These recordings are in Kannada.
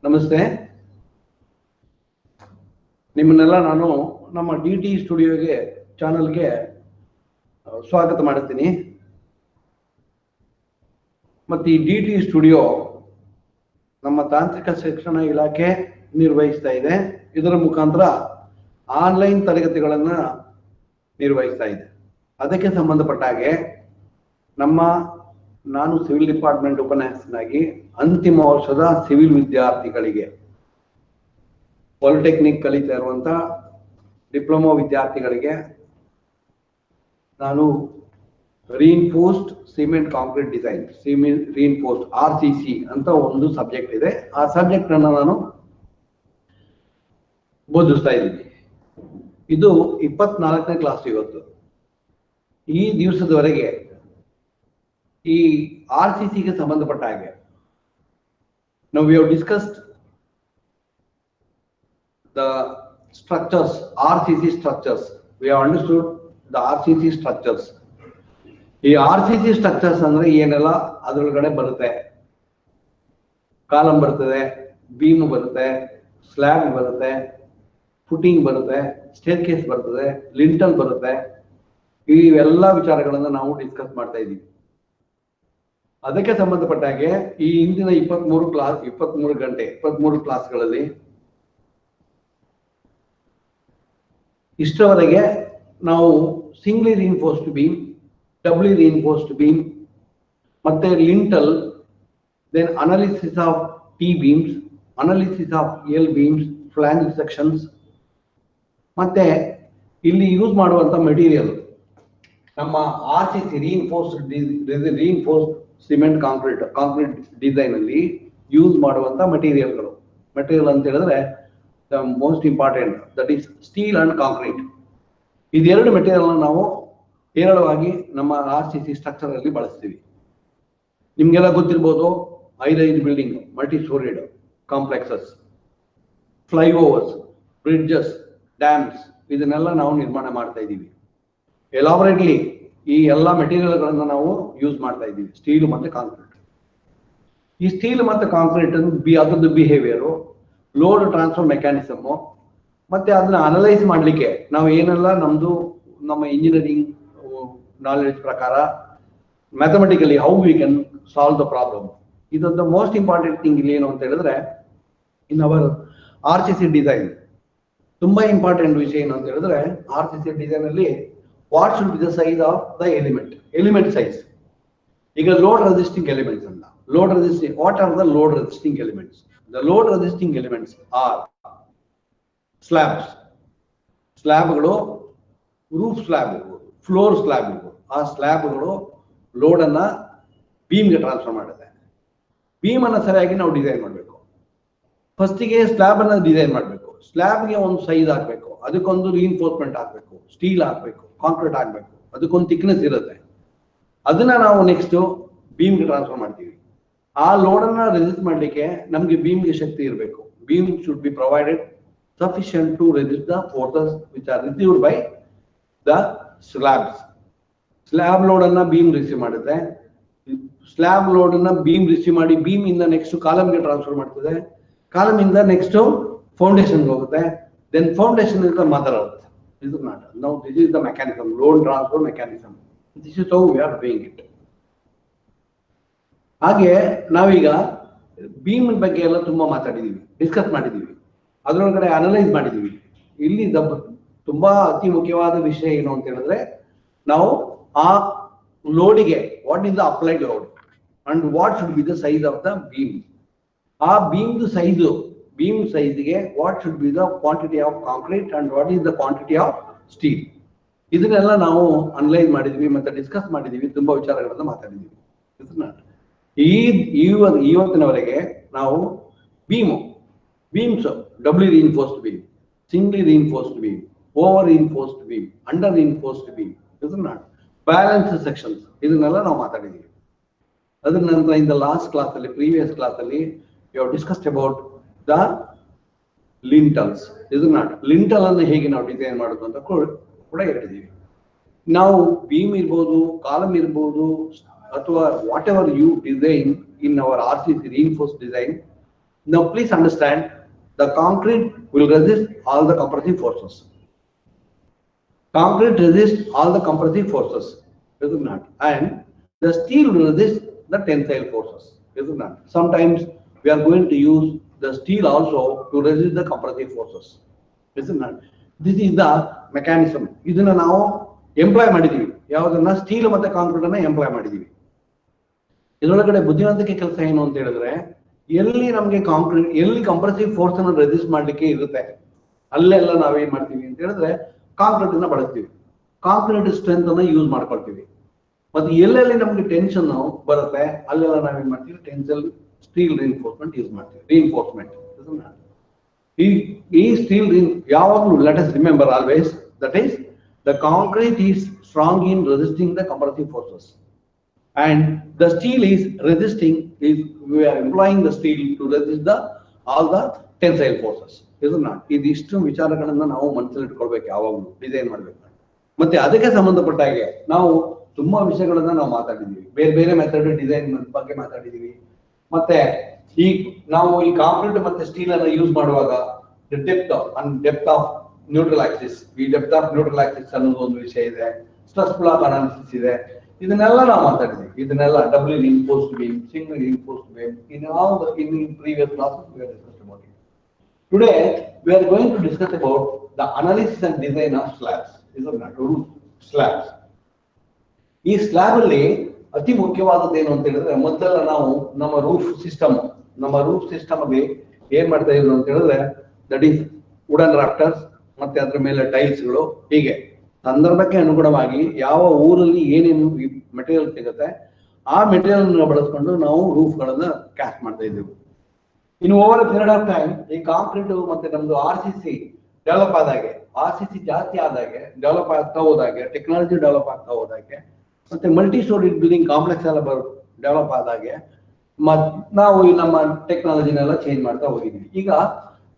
ನಮಸ್ತೆ. ನಿಮ್ಮನ್ನೆಲ್ಲ ನಾನು ನಮ್ಮ ಡಿ.ಟಿ ಸ್ಟುಡಿಯೋಗೆ ಚಾನಲ್ಗೆ ಸ್ವಾಗತ ಮಾಡುತ್ತೀನಿ. ಮತ್ತು ಈ ಡಿ.ಟಿ ಸ್ಟುಡಿಯೋ ನಮ್ಮ ತಾಂತ್ರಿಕ ಶಿಕ್ಷಣ ಇಲಾಖೆ ನಿರ್ವಹಿಸ್ತಾ ಇದೆ. ಇದರ ಮುಖಾಂತರ ಆನ್ಲೈನ್ ತರಗತಿಗಳನ್ನು ನಿರ್ವಹಿಸ್ತಾ ಇದೆ. ಅದಕ್ಕೆ ಸಂಬಂಧಪಟ್ಟ ಹಾಗೆ ನಾನು ಸಿವಿಲ್ ಡಿಪಾರ್ಟ್ಮೆಂಟ್ ಉಪನ್ಯಾಸಕನಾಗಿ ಅಂತಿಮ ವರ್ಷದ ಸಿವಿಲ್ ವಿದ್ಯಾರ್ಥಿಗಳಿಗೆ, ಪಾಲಿಟೆಕ್ನಿಕ್ ಕಲಿತಾ ಇರುವಂತ ಡಿಪ್ಲೊಮಾ ವಿದ್ಯಾರ್ಥಿಗಳಿಗೆ ನಾನು reinforced cement concrete design, reinforced RCC ಅಂತ ಒಂದು ಸಬ್ಜೆಕ್ಟ್ ಇದೆ. ಆ ಸಬ್ಜೆಕ್ಟ್ ಅನ್ನು ನಾನು ಬೋಧಿಸ್ತಾ ಇದ್ದೀನಿ. ಇದು 24ನೇ ಕ್ಲಾಸ್. ಇವತ್ತು ಈ ದಿವಸದವರೆಗೆ ಈ RCC ಗೆ ಸಂಬಂಧಪಟ್ಟ ಹಾಗೆ ನಾವು we have discussed the structures, RCC structures. We have understood the RCC structures. ಈ RCC structures ಅಂದ್ರೆ ಏನೆಲ್ಲ ಅದರೊಳಗಡೆ ಬರುತ್ತೆ. ಕಾಲಮ್ ಬರ್ತದೆ, ಬೀಮ್ ಬರುತ್ತೆ, ಸ್ಲ್ಯಾಬ್ ಬರುತ್ತೆ, ಫುಟಿಂಗ್ ಬರುತ್ತೆ, ಸ್ಟೇರ್ ಕೇಸ್ ಬರ್ತದೆ, ಲಿಂಟಲ್ ಬರುತ್ತೆ. ಇವೆಲ್ಲ ವಿಚಾರಗಳನ್ನು ನಾವು ಡಿಸ್ಕಸ್ ಮಾಡ್ತಾ ಇದ್ದೀವಿ. ಅದಕ್ಕೆ ಸಂಬಂಧಪಟ್ಟ ಹಾಗೆ ಈ ಹಿಂದಿನ 23 ಕ್ಲಾಸ್ಗಳಲ್ಲಿ ಇಷ್ಟರವರೆಗೆ ನಾವು singly reinforced beam, doubly reinforced beam, ಮತ್ತೆ lintel, then analysis of T beams, analysis of L beams, flange sections, ಮತ್ತೆ ಇಲ್ಲಿ ಯೂಸ್ ಮಾಡುವಂತ ಮೆಟೀರಿಯಲ್ ನಮ್ಮ RCC reinforced cement concrete design ಅಲ್ಲಿ ಯೂಸ್ ಮಾಡುವಂತ ಮೆಟೀರಿಯಲ್ ಅಂತ ಹೇಳಿದ್ರೆ the most important, that is steel and concrete. ಇದೆರಡು ಮೆಟೀರಿಯಲ್ ನಾವು ಹೇರಳವಾಗಿ ನಮ್ಮ RCC ಸ್ಟ್ರಕ್ಚರ್ ಅಲ್ಲಿ ಬಳಸ್ತೀವಿ. ನಿಮ್ಗೆಲ್ಲ ಗೊತ್ತಿರ್ಬೋದು, high-rice building, multi storeyed complexes, flyovers, bridges, dams, ಇದನ್ನೆಲ್ಲ ನಾವು ನಿರ್ಮಾಣ ಮಾಡ್ತಾ ಇದ್ದೀವಿ. ಎಲಾಬರೇಟ್ಲಿ ಈ ಎಲ್ಲ ಮೆಟೀರಿಯಲ್ಗಳನ್ನು ನಾವು ಯೂಸ್ ಮಾಡ್ತಾ ಇದ್ದೀವಿ, ಸ್ಟೀಲ್ ಮತ್ತೆ ಕಾಂಕ್ರೀಟ್. ಈ ಸ್ಟೀಲ್ ಮತ್ತೆ ಕಾಂಕ್ರೀಟ್ ಅದರದ್ದು ಬಿಹೇವಿಯರು, ಲೋಡ್ ಟ್ರಾನ್ಸ್ಫರ್ ಮೆಕ್ಯಾನಿಸಮ್, ಮತ್ತೆ ಅದನ್ನ ಅನಲೈಸ್ ಮಾಡ್ಲಿಕ್ಕೆ ನಾವು ಏನೆಲ್ಲ ನಮ್ಮ ಇಂಜಿನಿಯರಿಂಗ್ ನಾಲೆಡ್ಜ್ ಪ್ರಕಾರ mathematically how we can solve the problem. ಇದೊಂದು ಮೋಸ್ಟ್ ಇಂಪಾರ್ಟೆಂಟ್ ಥಿಂಗ್ ಇಲ್ಲಿ ಏನು ಅಂತ ಹೇಳಿದ್ರೆ, ಇನ್ ಅವರ್ RCC ಡಿಸೈನ್ ತುಂಬಾ ಇಂಪಾರ್ಟೆಂಟ್ ವಿಷಯ ಏನು ಅಂತ ಹೇಳಿದ್ರೆ, RCC ಡಿಸೈನ್ ಅಲ್ಲಿ what should be the size of the element size. ಈಗ ಲೋಡ್ ರೆಸಿಸ್ಟಿಂಗ್ ಎಲಿಮೆಂಟ್ಸ್ ಅಂತ, what are the load resisting elements? The load resisting elements are slabs. ಸ್ಲ್ಯಾಬ್ಗಳು, ರೂಫ್ ಸ್ಲ್ಯಾಬ್, ಫ್ಲೋರ್ ಸ್ಲ್ಯಾಬ್. ಆ ಸ್ಲ್ಯಾಬ್ಗಳು ಲೋಡ್ ಅನ್ನ ಬೀಮ್ಗೆ ಟ್ರಾನ್ಸ್ಫರ್ ಮಾಡುತ್ತೆ. ಬೀಮ್ ಅನ್ನ ಸರಿಯಾಗಿ ನಾವು ಡಿಸೈನ್ ಮಾಡಬೇಕು. ಫಸ್ಟಿಗೆ ಸ್ಲ್ಯಾಬ್ ಅನ್ನ ಡಿಸೈನ್ ಮಾಡಬೇಕು. ಸ್ಲ್ಯಾಬ್ಗೆ ಒಂದು ಸೈಜ್ ಹಾಕ್ಬೇಕು, ಅದಕ್ಕೊಂದು ರೀಇನ್ಫೋರ್ಸ್ಮೆಂಟ್ ಹಾಕ್ಬೇಕು, ಸ್ಟೀಲ್ ಹಾಕ್ಬೇಕು, ಕಾಂಕ್ರೀಟ್ ಹಾಕ್ಬೇಕು, ಅದಕ್ಕೊಂದು ಥಿಕ್ನೆಸ್ ಇರುತ್ತೆ. ಅದನ್ನ ನಾವು ನೆಕ್ಸ್ಟ್ ಬೀಮ್ಗೆ ಟ್ರಾನ್ಸ್ಫರ್ ಮಾಡ್ತೀವಿ. ಆ ಲೋಡ್ ಅನ್ನ ರೆಸಿಸ್ಟ್ ಮಾಡ್ಲಿಕ್ಕೆ ನಮ್ಗೆ ಬೀಮ್ಗೆ ಶಕ್ತಿ ಇರಬೇಕು. Beam should be provided sufficient to resist the forces which are received by the slabs. Slab load ಅನ್ನ ಬೀಮ್ ರಿಸೀವ್ ಮಾಡುತ್ತೆ. ಸ್ಲ್ಯಾಬ್ ಲೋಡ್ ಅನ್ನ ಬೀಮ್ ರಿಸೀವ್ ಮಾಡಿ ಬೀಮ್ ಇಂದ ನೆಕ್ಸ್ಟ್ ಕಾಲಮ್ಗೆ ಟ್ರಾನ್ಸ್ಫರ್ ಮಾಡ್ತದೆ. ಕಾಲಮ್ ಇಂದ ನೆಕ್ಸ್ಟ್ ಫೌಂಡೇಶನ್ ಹೋಗುತ್ತೆ. Then foundation is the mother earth. This is not. Now this is the mechanism, load transfer mechanism. This is how we are doing it. ಹಾಗೆ ನಾವೀಗ ಬೀಮ್ ಬಗ್ಗೆ ಎಲ್ಲ ತುಂಬಾ ಮಾತಾಡಿದೀವಿ, ಡಿಸ್ಕಸ್ ಮಾಡಿದೀವಿ, ಅದರೊಳಗಡೆ ಅನಲೈಸ್ ಮಾಡಿದೀವಿ. ಇಲ್ಲಿ ತುಂಬಾ ಅತಿ ಮುಖ್ಯವಾದ ವಿಷಯ ಏನು ಅಂತ ಹೇಳಿದ್ರೆ, ನಾವು ಆ ಲೋಡಿಗೆ what is the applied load and what should be the size of the beam. ಆ ಬೀಮ್ ಸೈಜ್ಗೆ what should be the quantity of concrete and what is the quantity of steel. ಇದನ್ನೆಲ್ಲ ನಾವು ಅನಲೈಸ್ ಮಾಡಿದ್ವಿ ಮತ್ತೆ ಡಿಸ್ಕಸ್ ಮಾಡಿದೀವಿ, ತುಂಬಾ ವಿಚಾರಗಳನ್ನ ಮಾತಾಡಿದೀವಿ. ಇವತ್ತಿನವರೆಗೆ ನಾವು beams, doubly reinforced beam, singly reinforced beam, over reinforced beam, under reinforced beam, balance sections, ಇದನ್ನೆಲ್ಲ ನಾವು ಮಾತಾಡಿದೀವಿ. ಅದರ ನಂತರ ಇನ್ ದ ಲಾಸ್ಟ್ ಕ್ಲಾಸ್ ಅಲ್ಲಿ, ಪ್ರೀವಿಯಸ್ ಕ್ಲಾಸ್ ಅಲ್ಲಿ we have discussed about the lintels. Lintel ಅನ್ನು ಹೇಗೆ ನಾವು ಡಿಸೈನ್ ಮಾಡೋದು ಅಂತ ಕೂಡ ಹೇಳಿದೀವಿ. ನಾವು ಬೀಮ್ ಇರ್ಬೋದು, ಕಾಲಮ್ ಇರ್ಬೋದು, ಅಥವಾ whatever you design in our RCC reinforced design, Now please understand, the concrete will resist all the compressive forces. Concrete resists all the compressive forces, is it not? And the steel will resist the tensile forces, is it not? Sometimes we are going to use the steel also to resist the compressive forces, is it not? This is the mechanism. ಇದನ್ನ ನಾವು ಎಂಪ್ಲಾಯ್ ಮಾಡಿದೀವಿ. ಯಾವುದನ್ನ? ಸ್ಟೀಲ್ ಮತ್ತೆ ಕಾಂಕ್ರೀಟ್ ಅನ್ನ ಎಂಪ್ಲಾಯ್ ಮಾಡಿದೀವಿ. ಇದರೊಳಗಡೆ ಬುದ್ಧಿವಂತಿಕೆ ಕೆಲಸ ಏನು ಅಂತ ಹೇಳಿದ್ರೆ, ಎಲ್ಲಿ ನಮಗೆ ಕಾಂಕ್ರೀಟ್, ಎಲ್ಲಿ ಕಂಪ್ರೆಸಿವ್ ಫೋರ್ಸ್ ಅನ್ನು ರೆಸಿಸ್ಟ್ ಮಾಡ್ಲಿಕ್ಕೆ ಇರುತ್ತೆ ಅಲ್ಲೆಲ್ಲ ನಾವೇನ್ ಮಾಡ್ತೀವಿ ಅಂತ ಹೇಳಿದ್ರೆ ಕಾಂಕ್ರೀಟ್ ಅನ್ನ ಬಳಸ್ತೀವಿ. ಕಾಂಕ್ರೀಟ್ ಸ್ಟ್ರೆಂತ್ ಅನ್ನ ಯೂಸ್ ಮಾಡ್ಕೊಳ್ತೀವಿ. ಮತ್ತೆ ಎಲ್ಲೆಲ್ಲಿ ನಮ್ಗೆ ಟೆನ್ಷನ್ ಬರುತ್ತೆ ಅಲ್ಲೆಲ್ಲ ನಾವೇನ್ ಮಾಡ್ತೀವಿ? ಟೆನ್ಸಲ್ ಸ್ಟೀಲ್ ರಿಇನ್ಫೋರ್ಸ್ಮೆಂಟ್ ಯೂಸ್ ಮಾಡ್ತೀವಿ. ರಿಇನ್ಫೋರ್ಸ್ಮೆಂಟ್ ಈ ಸ್ಟೀಲ್ ಯಾವಾಗಲೂ, let us remember always, that is the concrete is strong in resisting the compressive forces and the steel is resisting, we are employing the steel to resist all the tensile forces, is not? ಇದಿಷ್ಟು ವಿಚಾರಗಳನ್ನ ನಾವು ಮನಸ್ಸಲ್ಲಿ ಇಟ್ಕೊಳ್ಬೇಕು ಯಾವಾಗಲೂ ಡಿಸೈನ್ ಮಾಡ್ಬೇಕು. ಮತ್ತೆ ಅದಕ್ಕೆ ಸಂಬಂಧಪಟ್ಟ ಹಾಗೆ ನಾವು ತುಂಬಾ ವಿಷಯಗಳನ್ನ ನಾವು ಮಾತಾಡಿದೀವಿ. ಬೇರೆ ಬೇರೆ ಮೆಥಡ್ ಡಿಸೈನ್ ಬಗ್ಗೆ ಮಾತಾಡಿದೀವಿ. ಮತ್ತೆ ಈ ನಾವು ಈ ಕಾಂಕ್ರೀಟ್ ಮತ್ತೆ ಸ್ಟೀಲ್ ಅನ್ನ ಯೂಸ್ ಮಾಡುವಾಗ ಡೆಪ್ತ್ ಆಫ್ ನ್ಯೂಟ್ರಲ್ ಆಕ್ಸಿಸ್, ಈ ಡೆಪ್ತ್ ಆಫ್ ನ್ಯೂಟ್ರಲ್ ಆಕ್ಸಿಸ್ ಅನ್ನೋದು ಒಂದು ವಿಷಯ ಇದೆ. ಸ್ಟ್ರೆಸ್ ಬ್ಲಾಕ್ ಅನಾಲಿಸಿಸ್ ಇದೆ. ಇದನ್ನೆಲ್ಲ ನಾವು ಮಾತಾಡಿದ್ವಿ. ಇದನ್ನೆಲ್ಲ doubly reinforced beam, single reinforced beam, in previous classes we have discussed about it. Today we are going to discuss about the analysis and design of slabs, is not? Roof slabs. ಈ ಸ್ಲಾಬ್ ಅಲ್ಲಿ ಅತಿ ಮುಖ್ಯವಾದದ್ದು ಏನು ಅಂತ ಹೇಳಿದ್ರೆ, ಮೊದಲೆಲ್ಲ ನಾವು ನಮ್ಮ ರೂಫ್ ಸಿಸ್ಟಮ್ ಅಲ್ಲಿ ಏನ್ ಮಾಡ್ತಾ ಇದ್ರು ಅಂತ ಹೇಳಿದ್ರೆ, ದಟ್ ಈಸ್ ವುಡನ್ ರಾಫ್ಟರ್ಸ್, ಮತ್ತೆ ಅದ್ರ ಮೇಲೆ ಟೈಲ್ಸ್ಗಳು. ಹೀಗೆ ಸಂದರ್ಭಕ್ಕೆ ಅನುಗುಣವಾಗಿ ಯಾವ ಊರಲ್ಲಿ ಏನೇನು ಮೆಟೀರಿಯಲ್ ಸಿಗುತ್ತೆ ಆ ಮೆಟೀರಿಯಲ್ ಬಳಸ್ಕೊಂಡು ನಾವು ರೂಫ್ ಗಳನ್ನ ಕ್ಯಾಸ್ಟ್ ಮಾಡ್ತಾ ಇದ್ದೀವಿ. ಇನ್ನು ಓವರ್ ಪೀರಿಯಡ್ ಆಫ್ ಟೈಮ್ ಈ ಕಾಂಕ್ರೀಟ್ ಮತ್ತೆ ನಮ್ದು RCC ಡೆವಲಪ್ ಆದಾಗೆ, RCC ಜಾಸ್ತಿ ಆದಾಗೆ, ಡೆವಲಪ್ ಆಗ್ತಾ ಹೋದಾಗೆ, ಟೆಕ್ನಾಲಜಿ ಡೆವಲಪ್ ಆಗ್ತಾ ಹೋದಾಗೆ, ಮತ್ತೆ ಮಲ್ಟಿ ಸ್ಟೋರಿ ಬಿಲ್ಡಿಂಗ್ ಕಾಂಪ್ಲೆಕ್ಸ್ ಎಲ್ಲ ಡೆವಲಪ್ ಆದಾಗೆ ನಾವು ನಮ್ಮ ಟೆಕ್ನಾಲಜಿನೆಲ್ಲ ಚೇಂಜ್ ಮಾಡ್ತಾ ಹೋಗಿದ್ವಿ. ಈಗ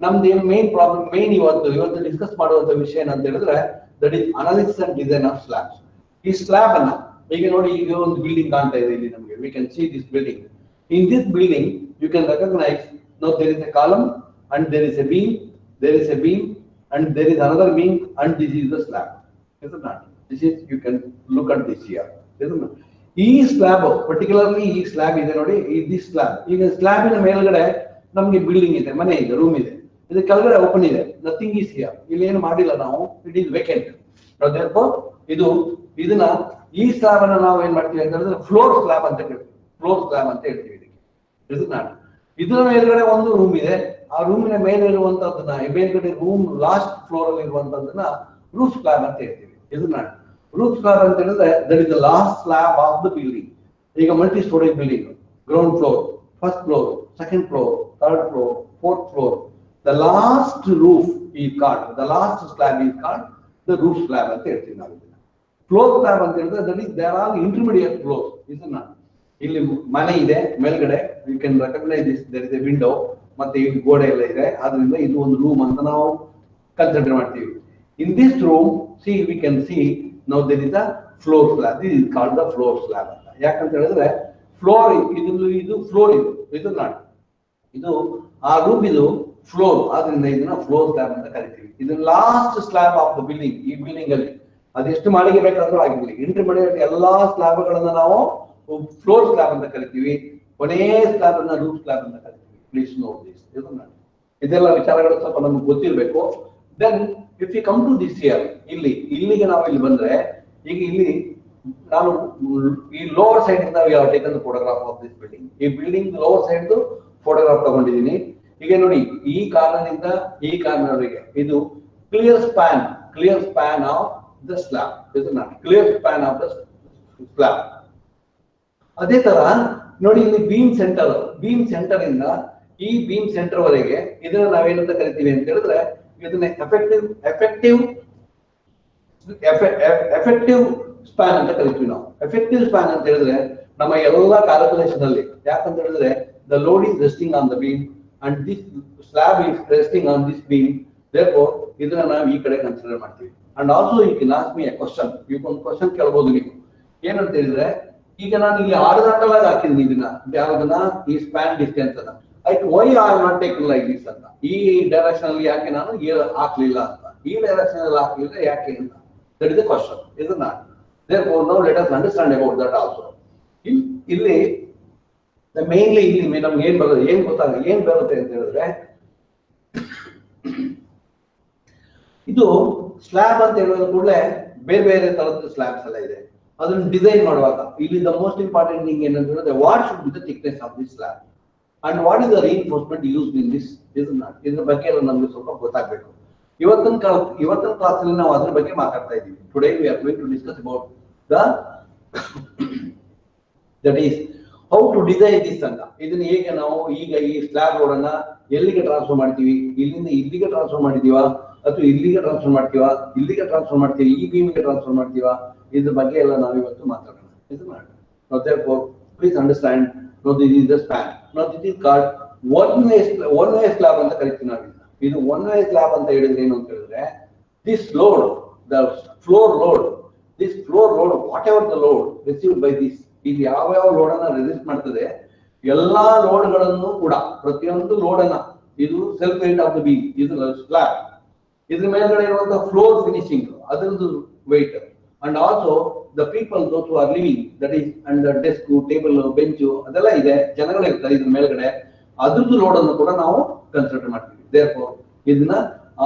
ನಮ್ದು ಏನು ಮೇನ್ ಇವತ್ತು ಡಿಸ್ಕಸ್ ಮಾಡುವಂತ ವಿಷಯ ಏನಂತ ಹೇಳಿದ್ರೆ, that is analysis and design of slabs. ಈ ಸ್ಲಾಬ್ ಅನ್ನ ಈಗ ನೋಡಿ, ಈಗ ಒಂದು ಬಿಲ್ಡಿಂಗ್ ಕಾಣ್ತಾ ಇದೆ ಇಲ್ಲಿ ನಮಗೆ. We can see this building. In this building you can recognise, no there is a column and there is a beam, there is a beam and there is another beam and this is the slab, is it not? This is, you can look at this here, is it not? ಈ ಸ್ಲಾಬ್ ಪರ್ಟಿಕ್ಯುಲರ್ಲಿ ಈ ಸ್ಲಾಬ್ ಇದೆ ನೋಡಿ, ಈ ಸ್ಲಾಬ್. ಈಗ ಸ್ಲಾಬಿನ ಮೇಲ್ಗಡೆ ನಮ್ಗೆ ಬಿಲ್ಡಿಂಗ್ ಇದೆ, ಮನೆ ಇದೆ, ರೂಮ್ ಇದೆ. ಇದು ಕೆಳಗಡೆ ಓಪನ್ ಇದೆ, ನಥಿಂಗ್ ಈಸ್ ಹಿಯರ್. ಇಲ್ಲಿ ಏನು ಮಾಡಿಲ್ಲ ನಾವು, ಇಟ್ ಈಸ್ ವೇಕೆಂಟ್. ಇದನ್ನ ಈ ಸ್ಲಾಬ್ ಅನ್ನ ನಾವು ಏನ್ ಮಾಡ್ತೀವಿ ಅಂತ ಹೇಳಿದ್ರೆ ಫ್ಲೋರ್ ಸ್ಲಾಬ್ ಅಂತ ಹೇಳ್ತೀವಿ. ಫ್ಲೋರ್ ಸ್ಲಾಬ್ ಅಂತ ಹೇಳ್ತೀವಿ ಇದಕ್ಕೆ. ಇದರ ಮೇಲ್ಗಡೆ ಒಂದು ರೂಮ್ ಇದೆ. ಆ ರೂಮಿನ ಮೇಲೆ ಇರುವಂತದ್ದನ್ನ, ಮೇಲ್ಗಡೆ ರೂಮ್ ಲಾಸ್ಟ್ ಫ್ಲೋರ್ ಅಲ್ಲಿ ಇರುವಂತದ್ದನ್ನ ರೂಫ್ ಸ್ಲಾಬ್ ಅಂತ ಹೇಳ್ತೀವಿ. ಇದನ್ನ ರೂಫ್ ಸ್ಲಾಬ್ ಅಂತ ಹೇಳಿದ್ರೆ that is the last slab of the building. ಈಗ multi storage building, ground floor, first floor, second floor, third floor, fourth floor, the last roof is called, the last slab is called the roof slab ಅಂತ ಹೇಳ್ತೀವಿ ನಾವು. ಫ್ಲೋರ್ ಸ್ಲಾಬ್ ಅಂತ ಹೇಳಿದ್ರೆ that is there are intermediate floors, ಇದನ್ನ ಇಲ್ಲಿ ಮನೆ ಇದೆ ಮೇಲ್ಗಡೆ, you can recognise this, there is a window, ಮತ್ತೆ ಇಲ್ಲಿ ಗೋಡೆ ಎಲ್ಲ ಇದೆ. ಆದ್ರಿಂದ ಇದು ಒಂದು ರೂಮ್ ಅಂತ ನಾವು ಕನ್ಸಿಡರ್ ಮಾಡ್ತೀವಿ. In this room see we can see now there is a floor slab, this is called the floor slab ಅಂತ. ಯಾಕಂತ ಹೇಳಿದ್ರೆ ಫ್ಲೋರ್ ಇದು ಫ್ಲೋರ್, ಇದು ನಾಟ್, ಇದು ಆ ರೂಮ್ ಇದು ಫ್ಲೋರ್, ಆದ್ರಿಂದ ಇದನ್ನ ಫ್ಲೋರ್ ಸ್ಲಾಬ್ ಅಂತ ಕರಿತೀವಿ. ಇದು last slab of the building. ಈ ಬಿಲ್ಡಿಂಗ್ ಅಲ್ಲಿ ಅದೆಷ್ಟು ಮಾಳಿಗೆ ಬೇಕಾದ್ರೂ ಆಗಿರ್ಲಿ, ಇಂಟರ್ಮೀಡಿಯೇಟ್ ಎಲ್ಲಾ ಸ್ಲಾಬ್ ಗಳನ್ನ ನಾವು ಫ್ಲೋರ್ ಸ್ಲಾಬ್ ಅಂತ ಕರಿತೀವಿ. ಕೊನೆಯ ಸ್ಲಾಬ್ ಅನ್ನ ರೂಫ್ ಸ್ಲಾಬ್ ಅಂತ ಕರಿತೀವಿ. Please note this. ಇದೆಲ್ಲ ವಿಚಾರಗಳು ಸ್ವಲ್ಪ ನಮ್ಗೆ ಗೊತ್ತಿರಬೇಕು. Then if you come to this year, ಇಲ್ಲಿಗೆ ನಾವು ಇಲ್ಲಿ ಬಂದ್ರೆ, ಈಗ ಇಲ್ಲಿ ನಾನು ಈ ಲೋವರ್ ಸೈಡ್ ಇಂದ we have taken the photograph of this building. ಈ ಬಿಲ್ಡಿಂಗ್ ಲೋವರ್ ಸೈಡ್ ಫೋಟೋಗ್ರಾಫ್ ತಗೊಂಡಿದ್ದೀನಿ. ಈಗ ನೋಡಿ, ಈ ಕಾರ್ನರ್ನಿಂದ ಈ ಕಾರ್ನರ್ಗೆ ಇದು clear span of the slab, ಇದು not clear span of the slab. ಅದೇ ತರ ನೋಡಿ, ಇಲ್ಲಿ ಬೀಮ್ ಸೆಂಟರ್ ಇಂದ ಈ ಬೀಮ್ ಸೆಂಟರ್ ವರೆಗೆ ಇದನ್ನ ನಾವೇನಂತ ಕರಿತೀವಿ ಅಂತ ಹೇಳಿದ್ರೆ, ಇದನ್ನ ಎಫೆಕ್ಟಿವ್ ಸ್ಪ್ಯಾನ್ ಅಂತ ಕರಿತೀವಿ ನಾವು. ಎಫೆಕ್ಟಿವ್ ಸ್ಪ್ಯಾನ್ ಅಂತ ಹೇಳಿದ್ರೆ ನಮ್ಮ ಎಲ್ಲಾ ಕ್ಯಾಲ್ಕುಲೇಷನ್ ಅಲ್ಲಿ, ಯಾಕಂತ ಹೇಳಿದ್ರೆ the load is resting on the beam and this slab is resting on this beam, therefore ಇದನ್ನ ನಾವು ಈ ಕಡೆ ಕನ್ಸಿಡರ್ ಮಾಡ್ತೀವಿ. and also you can ask me a question, you can question ಕೇಳಬಹುದು ನೀವು. ಏನಂತ ಹೇಳಿದ್ರೆ, ಈಗ ನಾನು ಇಲ್ಲಿ ಆರ್ಡರ್ ಆಗಿ ಹಾಕಿದ್ದೀನಿ ಇದನ್ನ, ಯಾವ್ದನ್ನ, ಈ ಸ್ಪ್ಯಾನ್ ಡಿಸ್ಟೆನ್ಸ್ ಅನ್ನ. Why I not taken like this ಅಂತ, ಈ ಡೈರೆಕ್ಷನ್ ಅಲ್ಲಿ ಯಾಕೆ ನಾನು ಹಾಕ್ಲಿಲ್ಲ ಅಂತ, ಈ ಡೈರೆಕ್ಷನ್ ಅಲ್ಲಿ ಹಾಕ್ಲಿಲ್ಲ ಯಾಕೆ ಅಂತ. That is the question, is not. Therefore, now let us understand about that also. ಇಲ್ಲಿ ಮೇನ್ಲಿ ಇಲ್ಲಿ ನಮ್ಗೆ ಏನ್ ಬರುತ್ತೆ ಅಂತ ಹೇಳಿದ್ರೆ, ಇದು ಸ್ಲ್ಯಾಬ್ ಅಂತ ಹೇಳಿದ ಕೂಡಲೇ ಬೇರೆ ಬೇರೆ ತರದ ಸ್ಲ್ಯಾಬ್ಸ್ ಎಲ್ಲ ಇದೆ. ಅದನ್ನ ಡಿಸೈನ್ ಮಾಡುವಾಗ ಇಲ್ಲಿ ದ ಮೋಸ್ಟ್ ಇಂಪಾರ್ಟೆಂಟ್ ಥಿಂಗ್ ಏನಂತ ಹೇಳಿದ್ರೆ, what should be the thickness of this slab and what is the reinforcement used in this. ಇದ್ರ ಬಗ್ಗೆ ಎಲ್ಲ ನಮ್ಗೆ ಸ್ವಲ್ಪ ಗೊತ್ತಾಗಬೇಕು. ಇವತ್ತಿನ ಕ್ಲಾಸ್ ಅಲ್ಲಿ ನಾವು ಅದ್ರ ಬಗ್ಗೆ ಮಾತಾಡ್ತಾ ಇದ್ದೀವಿ. Today we are going to discuss about that is how to design this ಅಂತ. ಇದನ್ನ ಹೇಗೆ ನಾವು ಈಗ ಈ ಸ್ಲ್ಯಾಬ್ ರೋಡ್ ಅನ್ನ ಎಲ್ಲಿಗೆ ಟ್ರಾನ್ಸ್ಫರ್ ಮಾಡ್ತೀವಿ, ಇಲ್ಲಿಂದ ಇಲ್ಲಿಗೆ ಟ್ರಾನ್ಸ್ಫರ್ ಮಾಡಿದೀವಾ ಅಥವಾ ಇಲ್ಲಿಗೆ ಟ್ರಾನ್ಸ್ಫರ್ ಮಾಡ್ತೀವಾ, ಇಲ್ಲಿಗೆ ಟ್ರಾನ್ಸ್ಫರ್ ಮಾಡ್ತೀವಿ, ಈ ಬೀಮ್ಗೆ ಟ್ರಾನ್ಸ್ಫರ್ ಮಾಡ್ತೀವಾ, ಇದ್ರ ಬಗ್ಗೆ ಎಲ್ಲ ನಾವು ಇವತ್ತು ಮಾತಾಡೋಣ. ಇದು ಮಾಡಿ. Now therefore, please understand, now this is the span. Now this is called one way slab ಅಂತ ಕರಿತೀವಿ ನಾವು. ಇದು one way slab ಅಂತ ಹೇಳಿದ್ರೆ ಏನು ಅಂತ ಹೇಳಿದ್ರೆ, this load, the floor load, whatever the load received by this, ಇದು ಯಾವ ಲೋಡ್ ಅನ್ನ ರೆಸಿಸ್ಟ್ ಮಾಡ್ತದೆ, ಎಲ್ಲಾ ಲೋಡ್ಗಳನ್ನು ಕೂಡ ಪ್ರತಿಯೊಂದು ಲೋಡ್ ಅನ್ನ, ಇದು self weight of the beam, ಇದು ಸ್ಲ್ಯಾಬ್, ಇದ್ರ ಮೇಲ್ಗಡೆ ಇರುವಂತಹ ಫ್ಲೋರ್ ಫಿನಿಶಿಂಗ್ ಅದರದ್ದು weight, and also the people those who are living, that is and desk, table, bench ಅದೆಲ್ಲ ಇದೆ, ಜನಗಳು ಇರ್ತಾರೆ ಇದ್ರ ಮೇಲ್ಗಡೆ, ಅದ್ರದ್ದು ಲೋಡ್ ಅನ್ನು ಕೂಡ ನಾವು ಕನ್ಸಿಡರ್ ಮಾಡ್ತೀವಿ. ದೇರ್ಫೋರ್ ಇದನ್ನ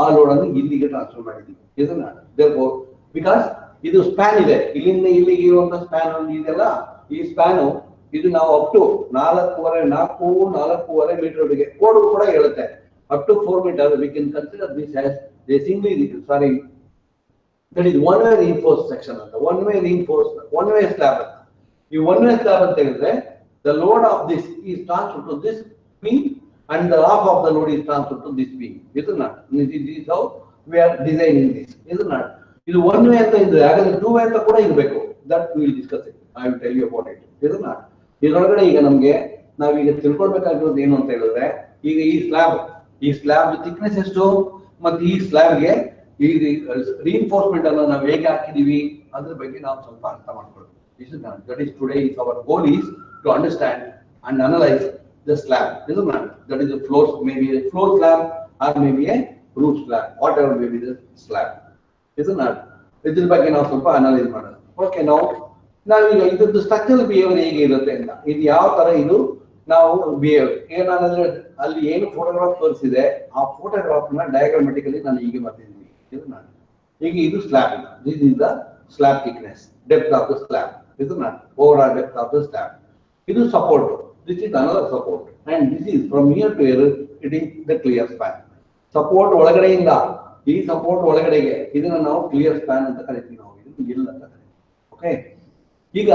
ಆ ಲೋಡ್ ಅನ್ನು ಇಲ್ಲಿಗೆ ಟ್ರಾನ್ಸ್ಫರ್ ಮಾಡಿದ್ದೀವಿ. ಇದನ್ನ ದೇರ್ಫೋರ್ ಬಿಕಾಸ್ ಇದು ಸ್ಪ್ಯಾನ್ ಇದೆ, ಇಲ್ಲಿಂದ ಇಲ್ಲಿಗೆ ಇರುವಂತಹ ಸ್ಪ್ಯಾನ್ ಒಂದು ಇದೆಲ್ಲ, ಈ ಸ್ಪ್ಯಾನು ಇದು ನಾವು ಅಪ್ ಟು 4.5 ಮೀಟರ್ಗೆ ಕೋಡ್ ಕೂಡ ಹೇಳುತ್ತೆ, up to 4 metre we can consider this as a single, sorry, that is one way reinforced section ಅಂತ, one way slab ಅಂತ. ಈ one way slab ಅಂತ ಹೇಳಿದ್ರೆ the load of this is transferred to this beam and the half of the load is transferred to this beam. Is not, this is how we are designing this. Is not, ಇದು one way ಅಂತ ಇದ್ರೆ ಹಾಗಾದ್ರೆ two way ಅಂತ ಕೂಡ ಇರಬೇಕು. That we will discuss it. I will tell you about it. Is not, ಇದರೊಳಗಡೆ ಈಗ ನಮ್ಗೆ ನಾವೀಗ ತಿಳ್ಕೊಳ್ಬೇಕಾಗಿರೋದು ಏನು ಅಂತ ಹೇಳಿದ್ರೆ, ಈಗ ಈ ಸ್ಲ್ಯಾಬ್ ಥಿಕ್ನೆಸ್ ಎಷ್ಟು ಮತ್ತೆ ಈ ಸ್ಲ್ಯಾಬ್ಗೆ ಈ ರೀಇನ್ಫೋರ್ಸ್ಮೆಂಟ್ ಅನ್ನು ನಾವು ಹೇಗೆ ಹಾಕಿದೀವಿ ಅದ್ರ ಬಗ್ಗೆ ನಾವು ಸ್ವಲ್ಪ ಅರ್ಥ ಮಾಡ್ಕೊಳ್ಳೋದು. That is today our goal is to understand and analyze the slab. That is a floor, maybe a floor slab or maybe a roof slab, whatever may be the slab. ಇದ್ರ ಬಗ್ಗೆ ನಾವು ಸ್ವಲ್ಪ ಅನಲೈಸ್ ಮಾಡೋಣ. ಓಕೆ, ನಾವೀಗ ಇದ್ರದ್ದು ಸ್ಟ್ರಕ್ಚರಲ್ ಬಿಹೇವಿಯರ್ ಹೇಗೆ ಇರುತ್ತೆ ಅಂತ, ಇದು ಯಾವ ತರ ಇದು ನಾವು ಬಿಹೇವ್ ಏನಂದ್ರೆ, ಅಲ್ಲಿ ಏನು ಫೋಟೋಗ್ರಾಫ್ ತೋರಿಸಿದೆ ಆ ಫೋಟೋಗ್ರಾಫ್ ನ ಡಯಾಗ್ರಾಮೆಟಿಕಲಿ ನಾನು ಹೀಗೆ ಬರ್ತಿದ್ದೀನಿ. ಈಗ ಇದು slab, this is the slab thickness, depth of the slab, ಇದು overall depth of the slab. ಇದು support, this is another support, and this is from here to here it is the clear span. Support ಒಳಗಡೆಯಿಂದ ಈ ಸಪೋರ್ಟ್ ಒಳಗಡೆಗೆ ಇದನ್ನ ನಾವು ಕ್ಲಿಯರ್ ಸ್ಪ್ಯಾನ್ ಅಂತ ಕರಿತೀವಿ ನಾವು, ಇದು ಇಲ್ಲ ಅಂತ ಕರಿತೀವಿ. ಓಕೆ, ಈಗ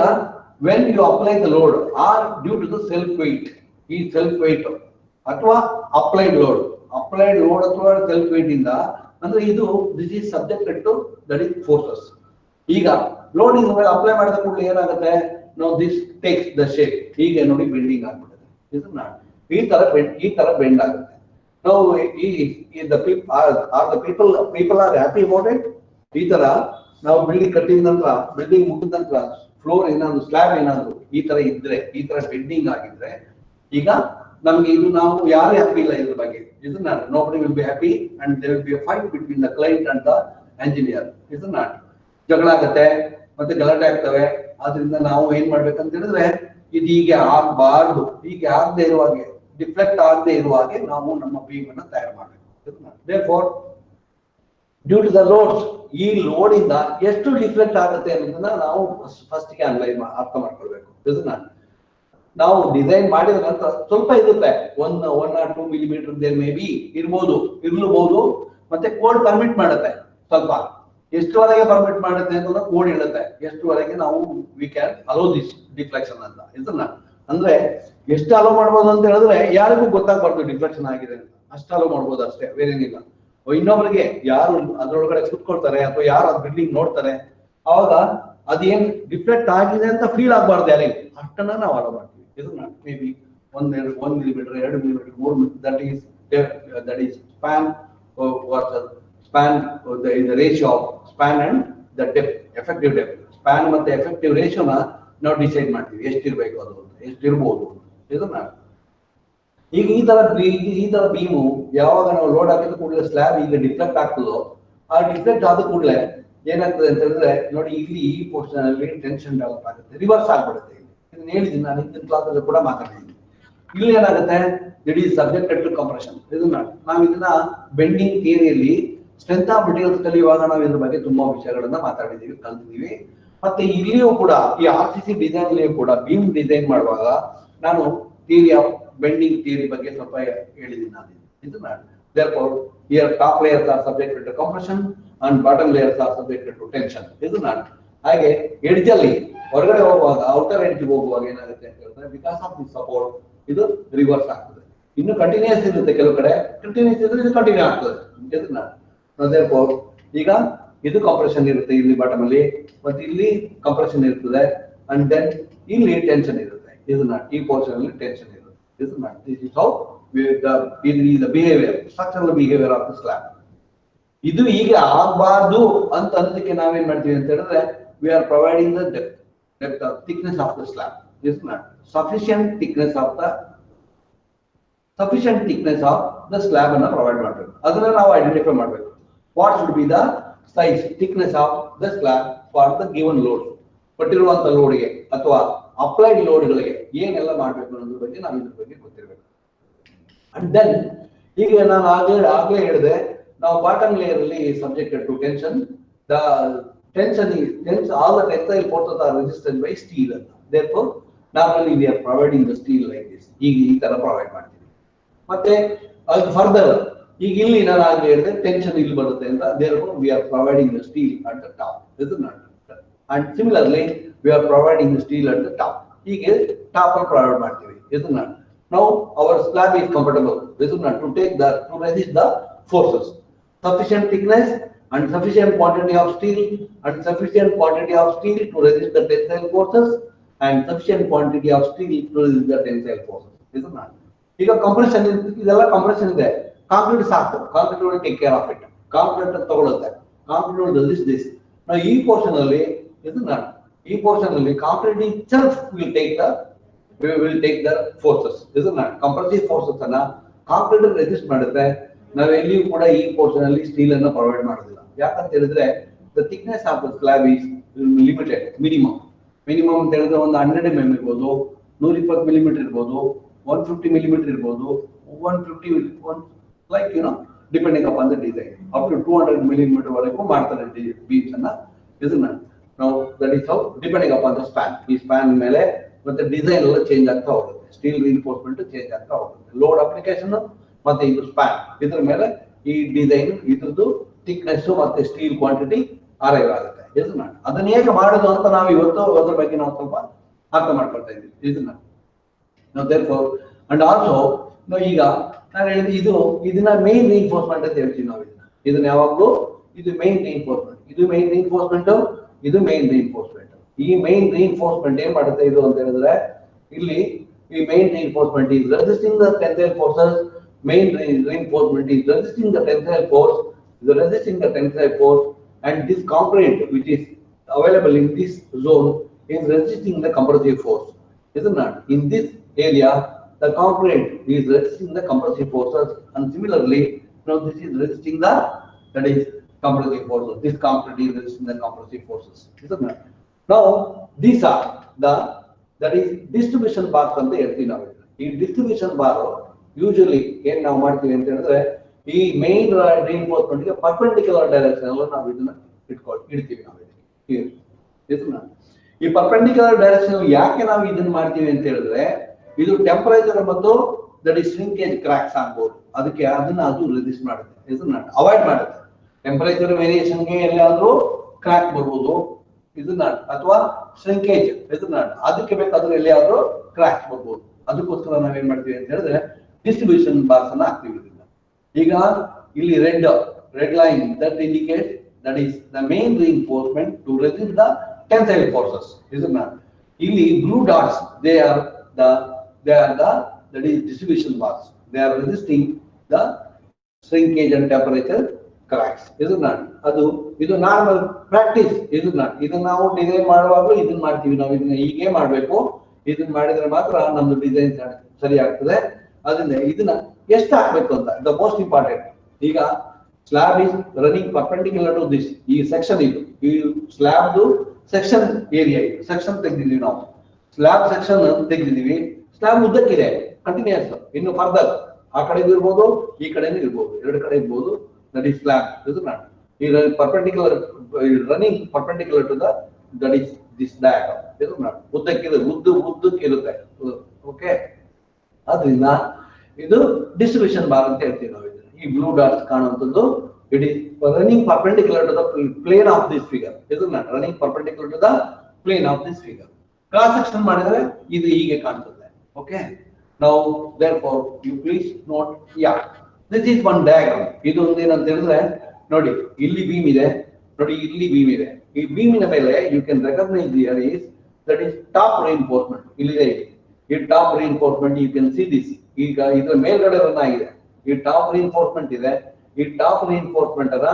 when you apply the load or due to the self weight, ಈ self weight ಅಥವಾ applied load ಅಥವಾ self weight ಇಂದ ಅಂದ್ರೆ ಇದು this is subjected to that is forces. ಈಗ ಲೋಡ್ ಇನ್ ಮೇಲೆ ಅಪ್ಲೈ ಮಾಡಿದ ಕೂಡಲೇ ಏನಾಗುತ್ತೆ, now this takes the shape, ಹೀಗೆ ನೋಡಿ ಬೆಂಡಿಂಗ್ ಆಗ್ಬಿಡುತ್ತೆ. ಈ ತರ ಬೆಂಡ್ ಆಗುತ್ತೆ. ನಾವು the people are happy about it. ಈ ತರ ನಾವು ಬಿಲ್ಡಿಂಗ್ ಕಟ್ಟಿದ ನಂತರ, ಬಿಲ್ಡಿಂಗ್ ಮುಗಿದ ನಂತರ ಫ್ಲೋರ್ ಏನಾದ್ರು ಸ್ಲ್ಯಾಬ್ ಏನಾದ್ರು ಈ ತರ ಇದ್ರೆ, ಈ ತರ ಬೆಂಡಿಂಗ್ ಆಗಿದ್ರೆ, ಈಗ ನಮ್ಗೆ ಇದು ನಾವು ಯಾರು ಹ್ಯಾಪಿ ಇಲ್ಲ ಇದ್ರ ಬಗ್ಗೆ. ಇದನ್ನ nobody will be happy and there will be a fight between the client and the engineer. ಇದನ್ನ ಜಗಳ ಆಗತ್ತೆ, ಮತ್ತೆ ಗಲಾಟೆ ಆಗ್ತವೆ. ಆದ್ರಿಂದ ನಾವು ಏನ್ ಮಾಡ್ಬೇಕಂತ ಹೇಳಿದ್ರೆ, ಇದು ಹೀಗೆ ಆಗಬಾರ್ದು, ಹೀಗೆ ಆಗದೆ ಇರುವಾಗೆ, ಡಿಫ್ಲೆಕ್ಟ್ ಆಗದೆ ಇರುವಾಗೆ ನಾವು ನಮ್ಮ ಬೀಮ್ ಅನ್ನ ತಯಾರು ಮಾಡಬೇಕು. Therefore, due to the loads, ಈ ಲೋಡ್ ಇಂದ ಎಷ್ಟು ಡಿಫ್ಲೆಕ್ಟ್ ಆಗುತ್ತೆ ಅನ್ನೋದನ್ನ ನಾವು ಫಸ್ಟ್ ಗೆ ಅನಲೈಸ್ ಅರ್ಥ ಮಾಡ್ಕೊಳ್ಬೇಕು. ಇದನ್ನ ನಾವು ಡಿಸೈನ್ ಮಾಡಿದ ನಂತರ ಸ್ವಲ್ಪ ಇರುತ್ತೆ, 1 or 2 millimetre there may be ಇರ್ಲಬಹುದು, ಮತ್ತೆ ಕೋಡ್ ಪರ್ಮಿಟ್ ಮಾಡುತ್ತೆ. ಸ್ವಲ್ಪ ಎಷ್ಟುವರೆಗೆ ಪರ್ಮಿಟ್ ಮಾಡುತ್ತೆ ಅಂತ ಕೋಡ್ ಹೇಳುತ್ತೆ, ಎಷ್ಟುವರೆಗೆ ನಾವು we can allow this deflection ಅಂತ. ಇದನ್ನ ಅಂದ್ರೆ ಎಷ್ಟು ಅಲೋ ಮಾಡ್ಬೋದು ಅಂತ ಹೇಳಿದ್ರೆ ಯಾರಿಗೂ ಗೊತ್ತಾಗ್ಬಾರ್ದು ಡಿಫ್ಲೆಕ್ಷನ್ ಆಗಿದೆ ಅಂತ, ಅಷ್ಟು ಅಲೋ ಮಾಡ್ಬೋದು ಅಷ್ಟೇ, ಬೇರೇನಿಲ್ಲ. ಇನ್ನೊಬ್ರಿಗೆ ಯಾರು ಅದ್ರೊಳಗಡೆ ಕುತ್ಕೊಳ್ತಾರೆ ಅಥವಾ ಯಾರು ಅದ್ ಬಿಲ್ಡಿಂಗ್ ನೋಡ್ತಾರೆ, ಅವಾಗ ಅದೇನ್ ಡಿಫ್ಲೆಕ್ಟ್ ಆಗಿದೆ ಅಂತ ಫೀಲ್ ಆಗ್ಬಾರ್ದು ಯಾರಿಗೆ, ಅಷ್ಟನ್ನ ನಾವು ಅಲೋ ಮಾಡ್ತೀವಿ. ಇದನ್ನ may be 1 millimetre, 2 millimetre, 3 millimetre, that is span the ratio of span and the depth, effective depth. Span ಮತ್ತೆ effective ratio ನ ನಾವು ಡಿಸೈಡ್ ಮಾಡ್ತೀವಿ, ಎಷ್ಟಿರ್ಬೇಕು ಅದು, ಎಷ್ಟಿರ್ಬೋದು. ಇದನ್ನ ಈಗ ಈ ತರ ಬೀಮು ಯಾವಾಗ ನಾವು ಲೋಡ್ ಹಾಕಿದ ಕೂಡಲೇ ಸ್ಲ್ಯಾಬ್ ಈಗ ಡಿಫ್ಲೆಕ್ಟ್ ಆಗ್ತದೋ, ಆ ಡಿಫ್ಲೆಕ್ಟ್ ಆದ ಕೂಡಲೇ ಏನಾಗ್ತದೆ ಅಂತ ಹೇಳಿದ್ರೆ ನೋಡಿ, ಇಲ್ಲಿ ಈ ಪೋರ್ಷನ್ ಅಲ್ಲಿ ಟೆನ್ಷನ್ ಡೆವಲಪ್ ಆಗುತ್ತೆ, ರಿವರ್ಸ್ ಆಗ್ಬಿಡುತ್ತೆ. ಇದನ್ನ ಹೇಳಿದ್ದೀನಿ ನಾನು ಹಿಂದಿನ ಕ್ಲಾಸ್ ಅಲ್ಲಿ ಕೂಡ ಮಾತಾಡಿದ್ದೀನಿ. ಇಲ್ಲಿ ಏನಾಗುತ್ತೆ, it is subjected to compression. ಇದನ್ನ ನಾವು ಇದನ್ನ ಬೆಂಡಿಂಗ್ ಥಿಯರಿಯಲ್ಲಿ ಸ್ಟ್ರೆಂತ್ ಆಫ್ ಮೆಟೀರಿಯಲ್ಸ್ ಕಲಿಯುವಾಗ ನಾವು ಇದ್ರ ಬಗ್ಗೆ ತುಂಬಾ ವಿಷಯಗಳನ್ನ ಮಾತಾಡಿದೀವಿ, ಕಲ್ತಿದೀವಿ. ಮತ್ತೆ ಇಲ್ಲಿಯೂ ಕೂಡ ಈ RCC ಡಿಸೈನ್ ಅಲ್ಲಿಯೂ ಕೂಡ ಬೀಮ್ ಡಿಸೈನ್ ಮಾಡುವಾಗ ನಾನು ಥಿಯರಿ ಆಫ್ ಬೆಂಡಿಂಗ್ ಥಿಯರಿ ಬಗ್ಗೆ ಸ್ವಲ್ಪ ಹೇಳಿದ್ದೀನಿ ನಾನು. ಇದನ್ನ therefore here top layers are subjected to compression and bottom layers are subjected to tension. ಇದನ್ನ ಹಾಗೆ ಎಡ್ಜ್ ಅಲ್ಲಿ ಹೊರಗಡೆ ಹೋಗುವಾಗ, ಔಟರ್ ಎಡ್ಜ್ ಹೋಗುವಾಗ ಏನಾಗುತ್ತೆ ಅಂತ ಹೇಳಿದ್ರೆ ಬಿಕಾಸ್ ಆಫ್ ದಿ ಸಪೋರ್ಟ್ ಇದು ರಿವರ್ಸ್ ಆಗ್ತದೆ. ಇನ್ನು ಕಂಟಿನ್ಯೂಸ್ ಇರುತ್ತೆ, ಕೆಲವು ಕಡೆ ಕಂಟಿನ್ಯೂಸ್ ಇದ್ರೆ ಇದು ಕಂಟಿನ್ಯೂ ಆಗ್ತದೆ. ಇದನ್ನ therefore ಈಗ ಇದು ಕಂಪ್ರೆಷನ್ ಇರುತ್ತೆ ಇಲ್ಲಿ ಬಾಟಮ್ ಅಲ್ಲಿ, ಮತ್ತೆ ಇಲ್ಲಿ ಕಂಪ್ರೆಷನ್ ಇರ್ತದೆ, ಅಂಡ್ ದೆನ್ ಇಲ್ಲಿ ಟೆನ್ಷನ್ ಇರುತ್ತೆ. ಇದನ್ನ ಈ ಪೋರ್ಷನ್ ಅಲ್ಲಿ ಟೆನ್ಷನ್ ಇರುತ್ತೆ. ಇದನ್ನ this is how the behavior, structural behavior of the slab. ಇದು ಹೀಗೆ ಆಗಬಾರ್ದು ಅಂತ ಅದಕ್ಕೆ ನಾವೇನ್ ಮಾಡ್ತೀವಿ ಅಂತ ಹೇಳಿದ್ರೆ we are providing the depth of thickness of the slab. This is not sufficient thickness of the slab ಅನ್ನು ಪ್ರೊವೈಡ್ ಮಾಡಬೇಕು. ಅದನ್ನ ನಾವು ಐಡೆಂಟಿಫೈ ಮಾಡಬೇಕು. What should be the size thickness of the slab for the given load. ಕೊಟ್ಟಿರುವಂತ ಲೋಡ್ಗೆ ಅಥವಾ ಅಪ್ಲೈಡ್ ಲೋಡ್ಗಳಿಗೆ ಏನೆಲ್ಲ ಮಾಡಬೇಕು ಅನ್ನೋದ್ರ ಬಗ್ಗೆ ನಾವು ಇದ್ರ ಬಗ್ಗೆ ಗೊತ್ತಿರಬೇಕು. ಅಂಡ್ ದೆನ್ ಈಗ ನಾನು ಆಗ್ಲೇ ಹೇಳಿದೆ, ನಾವು ಬಾಟಮ್ ಲೇಯರ್ ಅಲ್ಲಿ subjected to tension. The tension all the tensile forces are resisted by steel ಅಂತ. therefore normally we are providing the steel like this. ಈಗ ಈ ತರ ಪ್ರೊವೈಡ್ ಮಾಡ್ತೀವಿ. ಮತ್ತೆ ಅದು ಫರ್ದರ್ ಈಗ ಇಲ್ಲಿ ನಾನು ಆಗ್ಲೇ ಹೇಳಿದೆ ಟೆನ್ಷನ್ ಇಲ್ಲಿ ಬರುತ್ತೆ ಅಂತ. therefore we are providing the steel at the top. This is not. And similarly we are providing the steel at the top. ಹೀಗೆ ಟಾಪ್ ಅಲ್ಲಿ ಪ್ರೊವೈಡ್ ಮಾಡ್ತೀವಿ. ಇದನ್ನ now our slab is comfortable. This is not to resist the forces. Sufficient thickness and sufficient quantity of steel to resist the tensile forces and sufficient quantity of steel to resist the tensile forces. This is not. ಈಗ ಕಂಪ್ರೆಷನ್ ಇದೆಲ್ಲ ಕಂಪ್ರೆಷನ್ ಇದೆ. ಕಾಂಕ್ರೀಟ್ ಸಾಕು, concrete will take care of it. Concrete ತಗೊಳುತ್ತೆ, ಕಾಂಕ್ರೀಟ್ will resist this. ನಾವು ಈ ಪೋರ್ಷನ್ ಅಲ್ಲಿ ಇದನ್ನ ಈ ಪೋರ್ಷನ್ ಅಲ್ಲಿ concrete itself will take the forces. This is not. Compressive forces ಅನ್ನ ಕಾಂಕ್ರೀಟ್ ರೆಸಿಸ್ಟ್ ಮಾಡುತ್ತೆ. ನಾವು ಎಲ್ಲಿಯೂ ಕೂಡ ಈ ಪೋರ್ಷನ್ ಅಲ್ಲಿ ಸ್ಟೀಲ್ ಅನ್ನ ಪ್ರೊವೈಡ್ ಮಾಡೋದಿಲ್ಲ. ಯಾಕಂತ ಹೇಳಿದ್ರೆ the thickness of the slab is limited, minimum ಅಂತ ಹೇಳಿದ್ರೆ ಒಂದು 100 mm ಇರ್ಬೋದು, 120 mm ಇರ್ಬೋದು, 150 mm ಇರ್ಬೋದು, 150 like depending upon the design, up to 200 mm ವರೆಗೂ ಮಾಡ್ತಾರೆ ಬೀಮ್ಸ್ ಅನ್ನ. ಇದನ್ನ ನಾವು that is how depending upon the span. ಈ ಸ್ಪ್ಯಾನ್ ಮೇಲೆ ಮತ್ತೆ ಡಿಸೈನ್ ಎಲ್ಲ ಚೇಂಜ್ ಆಗ್ತಾ ಹೋಗುತ್ತೆ, ಸ್ಟೀಲ್ ರಿಇನ್ಫೋರ್ಸ್ಮೆಂಟ್ ಚೇಂಜ್ ಆಗ್ತಾ ಹೋಗುತ್ತೆ, ಲೋಡ್ ಅಪ್ಲಿಕೇಶನ್ ಮತ್ತೆ ಇದು ಸ್ಪ್ಯಾನ್, ಇದ್ರ ಮೇಲೆ ಈ ಡಿಸೈನ್ ಇದ್ರದ್ದು ಥಿಕ್ನೆಸ್ ಮತ್ತೆ ಸ್ಟೀಲ್ ಕ್ವಾಂಟಿಟಿ ಅರೈವ್ ಆಗುತ್ತೆ. ಇದನ್ನ ಅದನ್ನ ಹೇಗೆ ಮಾಡೋದು ಅಂತ ನಾವು ಇವತ್ತು ಅದ್ರ ಬಗ್ಗೆ ನಾವು ಸ್ವಲ್ಪ ಅರ್ಥ ಮಾಡ್ಕೊಳ್ತಾ ಇದ್ದೀವಿ. ಇದನ್ನ ನಾವು therefore and also ಈಗ ನಾನು ಹೇಳಿದ್ರೆ ಇದನ್ನ ಮೇನ್ ರಿಇನ್ಫೋರ್ಸ್ಮೆಂಟ್ ಅಂತ ಹೇಳ್ತೀವಿ ನಾವು. ಇದನ್ನ ಯಾವಾಗಲೂ ಇದು ಮೇನ್ ರಿಇನ್ಫೋರ್ಸ್ಮೆಂಟ್, ಇದು ಮೇನ್ ರಿಇನ್ಫೋರ್ಸ್ಮೆಂಟ್, ಇದು ಮೇನ್ ರಿಇನ್ಫೋರ್ಸ್ಮೆಂಟ್. ಈ ಮೇನ್ ರಿಇನ್ಫೋರ್ಸ್ಮೆಂಟ್ ಏನ್ ಮಾಡುತ್ತೆ ಇದು ಅಂತ ಹೇಳಿದ್ರೆ ಇಲ್ಲಿ ಈ main reinforcement is resisting the tensile forces. Main reinforcement is resisting the tensile force, and this concrete which is available in this zone is resisting the compressive force. Is it not? In this area the concrete is resisting the compressive forces, and similarly now this is resisting the compressive forces. This concrete is resisting the compressive forces. Is it not? Now these are the distribution bars ಅಂತ ಹೇಳ್ತೀವಿ ನಾವು. ಈ ಡಿಸ್ಟ್ರಿಬ್ಯೂಷನ್ ಬಾರ್ ಯೂಶಲಿ ಏನ್ ನಾವು ಮಾಡ್ತೀವಿ ಅಂತ ಹೇಳಿದ್ರೆ ಈ ಮೇನ್ ರಿಇನ್ಫೋರ್ಸ್ಮೆಂಟ್ ಗೆ ಪರ್ಪೆಂಡಿಕ್ಯುಲರ್ ಡೈರೆಕ್ಷನ್ ಅಲ್ಲಿ ನಾವು ಇದನ್ನ ಇಡ್ತೀವಿ ನಾವು. ಇದನ್ನ ಈ ಪರ್ಪೆಂಡಿಕ್ಯುಲರ್ ಡೈರೆಕ್ಷನ್ ಯಾಕೆ ನಾವು ಇದನ್ನ ಮಾಡ್ತೀವಿ ಅಂತ ಹೇಳಿದ್ರೆ ಇದು ಟೆಂಪರೇಚರ್ ಮತ್ತು ಶ್ರಿಂಕೇಜ್ ಕ್ರಾಕ್ಸ್ ಆಗ್ಬೋದು, ಅದಕ್ಕೆ ಅದು ರೆಸಿಸ್ಟ್ ಮಾಡುತ್ತೆ. ಇದನ್ನ ಅವಾಯ್ಡ್ ಮಾಡುತ್ತೆ. ಟೆಂಪರೇಚರ್ ವೇರಿಯೇಷನ್ಗೆ ಎಲ್ಲಾದ್ರೂ ಕ್ರಾಕ್ ಬರ್ಬೋದು, ಇದನ್ನ ಅಥವಾ ಶ್ರಿಂಕೇಜ್ ಇದನ್ನ ಅದಕ್ಕೆ ಬೇಕಾದ್ರೆ ಎಲ್ಲಿಯಾದ್ರೂ ಕ್ರಾಕ್ಸ್ ಬರ್ಬೋದು. ಅದಕ್ಕೋಸ್ಕರ ನಾವೇನ್ ಮಾಡ್ತೀವಿ ಅಂತ ಹೇಳಿದ್ರೆ ಡಿಸ್ಟ್ರಿಬ್ಯೂಷನ್ ಬಾರ್ಸ್ ಅನ್ನ ಹಾಕ್ತೀವಿ. ಈಗ ಇಲ್ಲಿ red line that indicates that is the main reinforcement to resist the tensile forces. ಇದನ್ನ ಇಲ್ಲಿ blue dots they are the that is distribution bars. They are resisting the shrinkage and temperature cracks. ಇದನ್ನ ಇದು ನಾರ್ಮಲ್ ಪ್ರಾಕ್ಟೀಸ್. ಇದನ್ನ ನಾವು ಡಿಸೈನ್ ಮಾಡುವಾಗಲೂ ಇದನ್ನ ಮಾಡ್ತೀವಿ ನಾವು. ಇದನ್ನ ಹೀಗೆ ಮಾಡ್ಬೇಕು, ಇದನ್ನ ಮಾಡಿದ್ರೆ ಮಾತ್ರ ನಮ್ದು ಡಿಸೈನ್ ಸರಿ ಆಗ್ತದೆ. ಅದರಿಂದ ಇದನ್ನ ಎಷ್ಟು ಹಾಕ್ಬೇಕು ಅಂತ ದ ಮೋಸ್ಟ್ ಇಂಪಾರ್ಟೆಂಟ್. ಈಗ slab is running perpendicular to this, ಈ ಸೆಕ್ಷನ್ ಇದು, ಈ ಸ್ಲಾಬ್ ಸೆಕ್ಷನ್ ಏರಿಯಾ ಇದು, ಸೆಕ್ಷನ್ ತೆಗೆದಿದ್ದೀವಿ ನಾವು, ಸ್ಲಾಬ್ ಸೆಕ್ಷನ್ ತೆಗೆದಿದ್ದೀವಿ. ಸ್ಲಾಬ್ ಉದ್ದಕ್ಕಿದೆ ಕಂಟಿನ್ಯೂಸ್, ಇನ್ನು ಫರ್ದರ್ ಆ ಕಡೆಗೂ ಇರ್ಬೋದು ಈ ಕಡೆನೂ ಇರ್ಬೋದು, ಎರಡು ಕಡೆ ಇರ್ಬೋದು. That is slab. ಇದು ನಾನು ಈ perpendicular running perpendicular to that is this diagram. ಇದು ನಾನು ಉದ್ದಕ್ಕಿದೆ, ಉದ್ದಕ್ಕಿರುತ್ತೆ. ಓಕೆ, ಆದ್ರಿಂದ ಇದು ಡಿಸ್ಟ್ರಿಬ್ಯೂಷನ್ ಬಾರ್ ಅಂತ ಹೇಳ್ತೀವಿ ನಾವು. ಈ ಬ್ಲೂ ಡಾಟ್ಸ್ ಕಾಣುವಂಥದ್ದು it is running perpendicular to the plane of this figure. ಇದು ನಾನು running perpendicular to the plane of this figure. Cross section ಮಾಡಿದ್ರೆ ಇದು ಹೀಗೆ ಕಾಣ್ತದೆ. ಓಕೆ, ನಾವು therefore you please note, yeah, this is one diagram. ಇದು ಒಂದು ಏನಂತ ಹೇಳಿದ್ರೆ ನೋಡಿ, ಇಲ್ಲಿ ಬೀಮ್ ಇದೆ, ನೋಡಿ ಇಲ್ಲಿ ಬೀಮ್ ಇದೆ. ಈ ಬೀಮಿನ ಮೇಲೆ you can recognize here is that is top reinforcement. ಇಲ್ಲಿದೆ ಈ top reinforcement, you can see this. ಈಗ ಇದರ ಮೇಲ್ಗಡೆ ರನ್ ಆಗಿದೆ, ಈ ಟಾಪ್ reinforcement ಇದೆ. ಈ ಟಾಪ್ reinforcement ಅದ